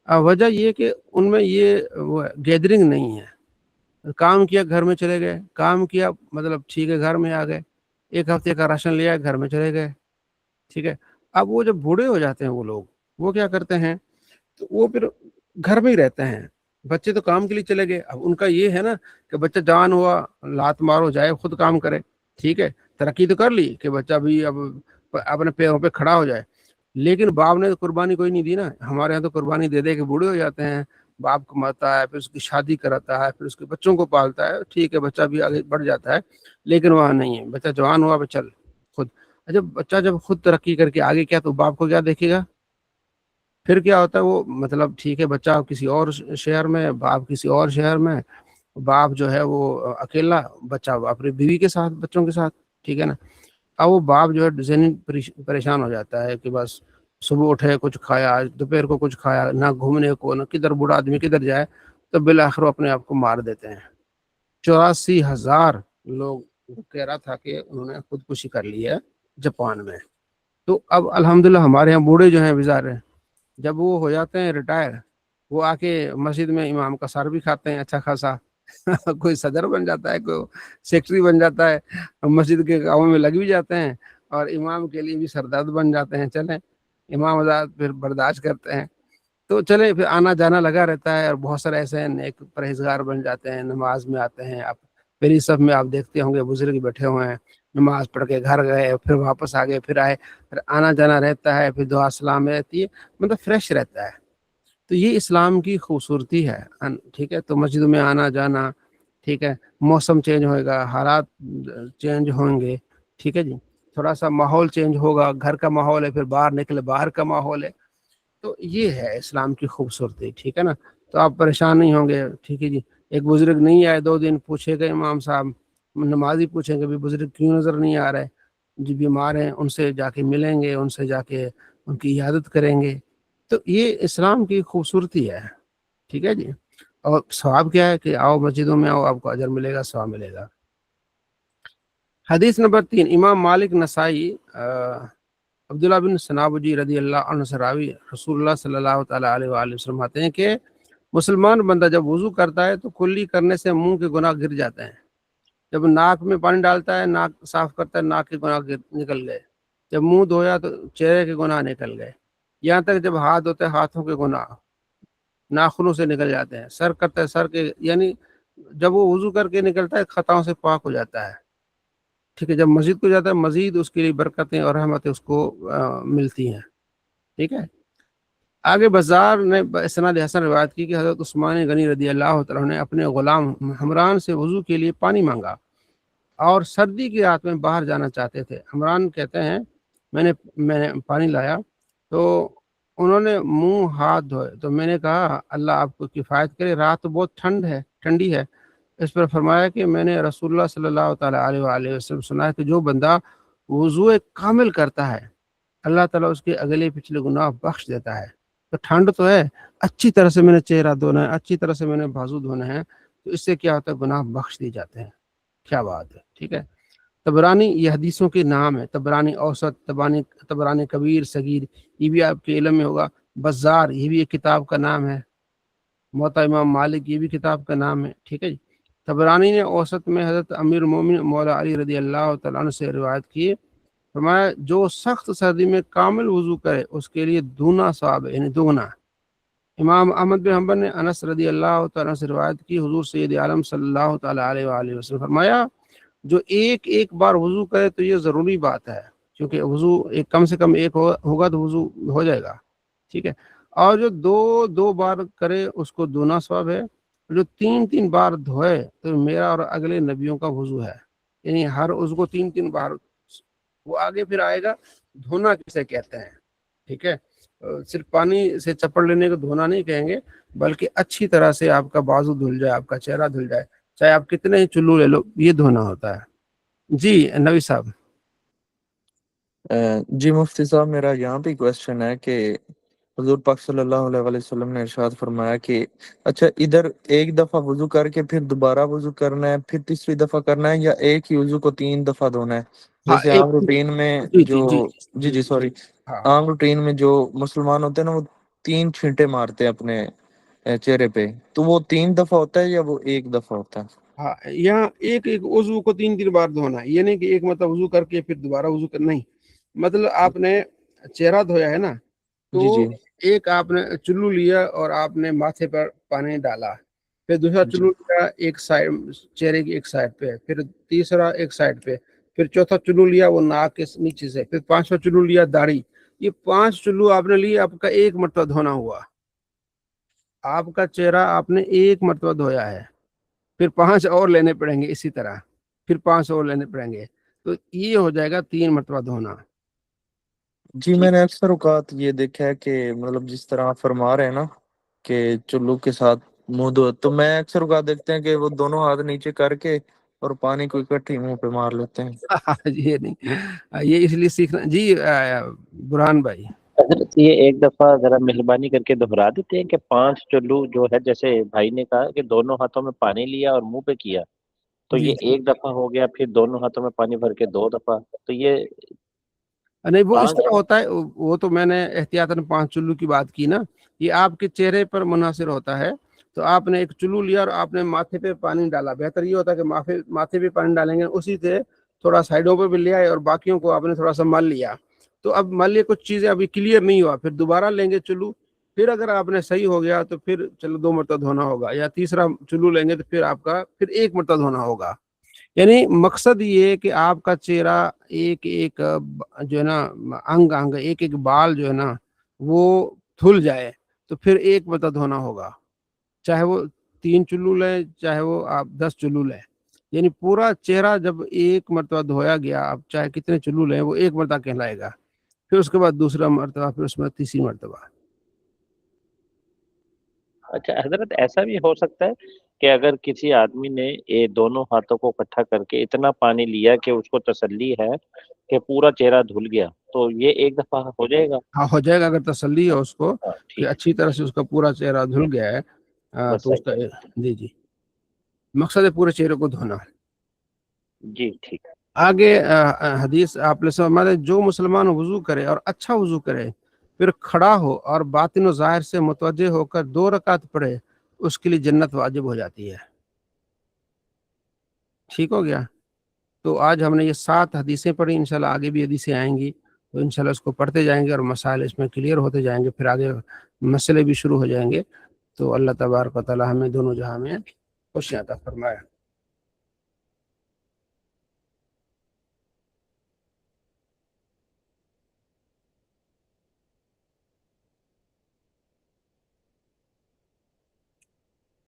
وجہ یہ کہ ان میں یہ وہ گیدرنگ نہیں ہے. کام کیا گھر میں چلے گئے, کام کیا مطلب ٹھیک ہے گھر میں آ گئے, 1 ہفتے کا راشن لیا گھر میں چلے گئے. ٹھیک ہے. اب وہ جب بوڑھے ہو جاتے ہیں وہ لوگ, وہ کیا کرتے ہیں, تو وہ پھر گھر میں ہی رہتے ہیں. بچے تو کام کے لیے چلے گئے. اب ان کا یہ ہے نا کہ بچہ جوان ہوا, لات مارو جائے, خود کام کرے. ٹھیک ہے, ترقی تو کر لی کہ بچہ بھی اب اپنے پیروں پہ کھڑا ہو جائے, لیکن باپ نے تو قربانی کوئی نہیں دی نا. ہمارے یہاں تو قربانی دے دے کے بوڑھے ہو جاتے ہیں, باپ کماتا ہے, پھر اس کی شادی کراتا ہے, پھر اس کے بچوں کو پالتا ہے. ٹھیک ہے, بچہ بھی آگے بڑھ جاتا ہے, لیکن وہاں نہیں ہے. بچہ جوان ہوا, چل خود. جب بچہ جب خود ترقی کر کے آگے کیا, تو باپ کو کیا دیکھے گا؟ پھر کیا ہوتا ہے وہ مطلب ٹھیک ہے بچہ کسی اور شہر میں, باپ کسی اور شہر میں, باپ جو ہے وہ اکیلا, بچہ اپنی بیوی کے ساتھ, بچوں کے ساتھ. ٹھیک ہے نا. اب وہ باپ جو ہے ذہنی پریشان ہو جاتا ہے کہ بس صبح اٹھے کچھ کھایا, دوپہر کو کچھ کھایا, نہ گھومنے کو, نہ کدھر بوڑھا آدمی کدھر جائے, تو بالآخر اپنے آپ کو مار دیتے ہیں. 84,000 لوگ کہہ رہا تھا کہ انہوں نے خودکشی کر لی ہے جاپان میں. تو اب الحمدللہ ہمارے یہاں بوڑھے جو ہیں بیچارے, جب وہ ہو جاتے ہیں ریٹائر, وہ آ کے مسجد میں امام کا سر بھی کھاتے ہیں اچھا خاصا. کوئی صدر بن جاتا ہے, کوئی سیکٹری بن جاتا ہے, مسجد کے کاموں میں لگ بھی جاتے ہیں, اور امام کے لیے بھی سردرد بن جاتے ہیں. چلیں امام آزاد پھر برداشت کرتے ہیں, تو چلیں پھر آنا جانا لگا رہتا ہے. اور بہت سارے ایسے ہیں نیک پرہیزگار بن جاتے ہیں, نماز میں آتے ہیں. اب پہلی صف میں آپ دیکھتے ہوں گے بزرگ بیٹھے ہوئے ہیں, نماز پڑھ کے گھر گئے, پھر واپس آ گئے, پھر آئے, پھر آنا جانا رہتا ہے, پھر دعا سلام رہتی ہے, مطلب فریش رہتا ہے. تو یہ اسلام کی خوبصورتی ہے. ٹھیک ہے. تو مسجد میں آنا جانا, ٹھیک ہے, موسم چینج ہوئے گا, حالات چینج ہوں گے. ٹھیک ہے جی, تھوڑا سا ماحول چینج ہوگا, گھر کا ماحول ہے, پھر باہر نکلے باہر کا ماحول ہے. تو یہ ہے اسلام کی خوبصورتی، ٹھیک ہے نا. تو آپ پریشان نہیں ہوں گے. ٹھیک ہے جی. ایک بزرگ نہیں آئے 2 دن، پوچھے گئے امام صاحب، نمازی پوچھیں گے بھی بزرگ کیوں نظر نہیں آ رہے، جو بیمار ہیں ان سے جا کے ملیں گے، ان سے جا کے ان کی عیادت کریں گے. تو یہ اسلام کی خوبصورتی ہے. ٹھیک ہے جی. اور ثواب کیا ہے کہ آؤ مسجدوں میں آؤ، آپ کو اجر ملے گا، ثواب ملے گا. حدیث نمبر 3، امام مالک نسائی عبداللہ بن سنابجی رضی اللہ عنہ سے راوی، رسول اللہ صلی اللہ تعالیٰ علیہ وآلہ وسلم آتے ہیں کہ مسلمان بندہ جب وضو کرتا ہے تو کلی کرنے سے منہ کے گناہ گر جاتے ہیں. جب ناک میں پانی ڈالتا ہے، ناک صاف کرتا ہے، ناک کے گناہ نکل گئے. جب منہ دھویا تو چہرے کے گناہ نکل گئے. یہاں تک جب ہاتھ دھوتے ہیں، ہاتھوں کے گناہ ناخنوں سے نکل جاتے ہیں. سر کرتا ہے، سر کے، یعنی جب وہ وضو کر کے نکلتا ہے خطاؤں سے پاک ہو جاتا ہے. ٹھیک ہے. جب مسجد کو جاتا ہے مزید اس کے لیے برکتیں اور رحمتیں اس کو ملتی ہیں. ٹھیک ہے. آگے بزار نے اسناد حسن روایت کی کہ حضرت عثمان غنی رضی اللہ تعالیٰ نے اپنے غلام حمران سے وضو کے لیے پانی مانگا اور سردی کی رات میں باہر جانا چاہتے تھے. حمران کہتے ہیں میں نے پانی لایا تو انہوں نے منہ ہاتھ دھوئے تو میں نے کہا اللہ آپ کو کفایت کرے، رات تو بہت ٹھنڈی ہے. اس پر فرمایا کہ میں نے رسول اللہ صلی اللہ تعالیٰ علیہ وآلہ وسلم سنا ہے کہ جو بندہ وضو کامل کرتا ہے اللہ تعالیٰ اس کے اگلے پچھلے گناہ بخش دیتا ہے. تو ٹھنڈ تو ہے، اچھی طرح سے میں نے چہرہ دھونا ہے، اچھی طرح سے میں نے بازو دھونا ہے، تو اس سے کیا ہوتا ہے، گناہ بخش دی جاتے ہیں. کیا بات ہے. ٹھیک ہے. طبرانی یہ حدیثوں کے نام ہے، طبرانی اوسط، طبرانی کبیر صغیر، یہ بھی آپ کے علم میں ہوگا. بزار یہ بھی ایک کتاب کا نام ہے. موطا امام مالک یہ بھی کتاب کا نام ہے. ٹھیک ہے جی. طبرانی نے اوسط میں حضرت امیر المومنین مولا علی رضی اللہ تعالیٰ عنہ سے روایت کی، فرمایا جو سخت سردی میں کامل وضو کرے اس کے لیے دونا ثواب ہے، یعنی دوگنا. امام احمد بن حنبل نے انس رضی اللہ تعالیٰ سے روایت کی، حضور سید عالم صلی اللہ تعالیٰ علیہ وآلہ وسلم فرمایا جو ایک بار وضو کرے تو یہ ضروری بات ہے، کیونکہ وضو ایک کم سے کم ایک ہوگا تو وضو ہو جائے گا. ٹھیک ہے. اور جو دو بار کرے اس کو دونا ثواب ہے. جو 3 بار دھوئے تو میرا اور اگلے نبیوں کا وضو ہے، یعنی ہر اس کو 3 بار. وہ آگے پھر آئے گا دھونا کسے کہتے ہیں. ٹھیک ہے. صرف پانی سے چپڑ لینے کو دھونا نہیں کہیں گے، بلکہ اچھی طرح سے آپ کا بازو دھل جائے، آپ کا چہرہ دھل جائے، چاہے آپ کتنے ہی چلو لے لو، یہ دھونا ہوتا ہے. جی نبی صاحب. جی مفتی صاحب، میرا یہاں پہ کوشچن ہے کہ حضور پاک صلی اللہ علیہ وآلہ وسلم نے ارشاد فرمایا کہ اچھا ادھر ایک دفعہ وضو کر کے پھر دوبارہ وضو کرنا ہے، پھر تیسری دفعہ کرنا ہے، یا ایک ہی وضو کو 3 دفعہ دھونا ہے؟ ہاں جیسے ایک عام روٹین میں جی جو جی جی جی سوری، ہاں عام روٹین میں جو مسلمان ہوتے ہیں نا، وہ 3 چھینٹے مارتے ہیں اپنے چہرے پہ، تو وہ 3 دفعہ ہوتا ہے یا وہ 1 دفعہ ہوتا ہے؟ ہاں. یہاں ایک عضو کو 3 بار دھونا ہے، یہ نہیں کہ ایک مرتبہ وضو کر کے پھر دوبارہ وضو کر، نہیں. مطلب آپ نے چہرہ دھویا ہے نا، تو جی جی ایک آپ نے چلو لیا اور آپ نے ماتھے پر پانی ڈالا، پھر دوسرا جی چلو لیا ایک سائڈ، چہرے کی ایک سائڈ پہ، پھر تیسرا ایک سائڈ پہ، پھر چوتھا چلو لیا وہ ناک کے نیچے سے، پھر 5واں چلو لیا داڑھی. یہ 5 چلو آپ نے لیے، آپ کا 1 مرتبہ دھونا ہوا. آپ کا چہرہ آپ نے 1 مرتبہ دھویا ہے، پھر 5 اور لینے پڑیں گے اسی طرح، پھر 5 اور لینے پڑیں گے، تو یہ ہو جائے گا 3 مرتبہ دھونا. جی میں ٹھیک. نے اکثر اوقات یہ دیکھا ہے کہ مطلب جس طرح آپ فرما رہے ہیں نا کہ چلو کے ساتھ منہ دھو، تو میں اکثر اوقات دیکھتے ہیں کہ وہ دونوں ہاتھ نیچے کر کے اور پانی کو اکٹھے منہ پہ مار لیتے ہیں. یہ نہیں، یہ اس لیے سیکھنا. جی برہان بھائی. حضرت یہ ایک دفعہ ذرا مہربانی کر کے دہرا دیتے ہیں کہ 5 چلو جو ہے، جیسے بھائی نے کہا کہ دونوں ہاتھوں میں پانی لیا اور منہ پہ کیا، تو جی یہ 1 دفعہ ہو گیا، پھر دونوں ہاتھوں میں پانی بھر کے 2 دفعہ، تو یہ نہیں وہ اس 5 طرح ہوتا ہے، وہ تو میں نے احتیاطاً 5 چلو کی بات کی نا، یہ آپ کے چہرے پر منحصر ہوتا ہے. تو آپ نے ایک چلو لیا اور آپ نے ماتھے پہ پانی ڈالا. بہتر یہ ہوتا ہے کہ ماتھے پہ پانی ڈالیں گے، اسی سے تھوڑا سائڈوں پہ بھی لے آئے اور باقیوں کو آپ نے تھوڑا سا مل لیا. تو اب مان لیے کچھ چیزیں ابھی کلیئر نہیں ہوا، پھر دوبارہ لیں گے چلو، پھر اگر آپ نے صحیح ہو گیا تو پھر چلو 2 مرتبہ دھونا ہوگا، یا تیسرا چلو لیں گے تو پھر آپ کا پھر 1 مرتبہ دھونا ہوگا. یعنی مقصد یہ ہے کہ آپ کا چہرہ ایک جو ہے نا انگ ایک بال جو ہے نا وہ دھل جائے، تو پھر 1 مرتبہ دھونا ہوگا، چاہے وہ 3 چلو لیں، چاہے وہ آپ 10 چلو لیں. یعنی پورا چہرہ جب 1 مرتبہ دھویا گیا، آپ چاہے کتنے چلو لیں وہ 1 مرتبہ کہلائے گا. پھر اس کے بعد دوسرا مرتبہ، پھر اس میں تیسری مرتبہ. اچھا حضرت ایسا بھی ہو سکتا ہے کہ اگر کسی آدمی نے یہ دونوں ہاتھوں کو اکٹھا کر کے اتنا پانی لیا کہ اس کو تسلی ہے کہ پورا چہرہ دھل گیا، تو یہ ایک دفعہ ہو جائے گا؟ ہاں ہو جائے گا اگر تسلی ہے اس کو ہاں کہ ٹھیک، اچھی طرح سے اس کا پورا چہرہ دھل گیا ہے بس تو اس کا جی جی مقصد ہے پورے چہرے کو دھونا۔ جی ٹھیک۔ آگے حدیث آپ نے فرمایا جو مسلمان وضو کرے اور اچھا وضو کرے پھر کھڑا ہو اور باطن و ظاہر سے متوجہ ہو کر 2 رکعت پڑھے اس کے لیے جنت واجب ہو جاتی ہے۔ ٹھیک ہو گیا؟ تو آج ہم نے یہ 7 حدیثیں پڑھی، انشاءاللہ آگے بھی حدیثیں آئیں گی تو انشاءاللہ اس کو پڑھتے جائیں گے اور مسائل اس میں کلیئر ہوتے جائیں گے، پھر آگے مسئلے بھی شروع ہو جائیں گے۔ تو اللہ تبارک و تعالی ہمیں دونوں جہاں میں خوشیاں عطا فرمائے۔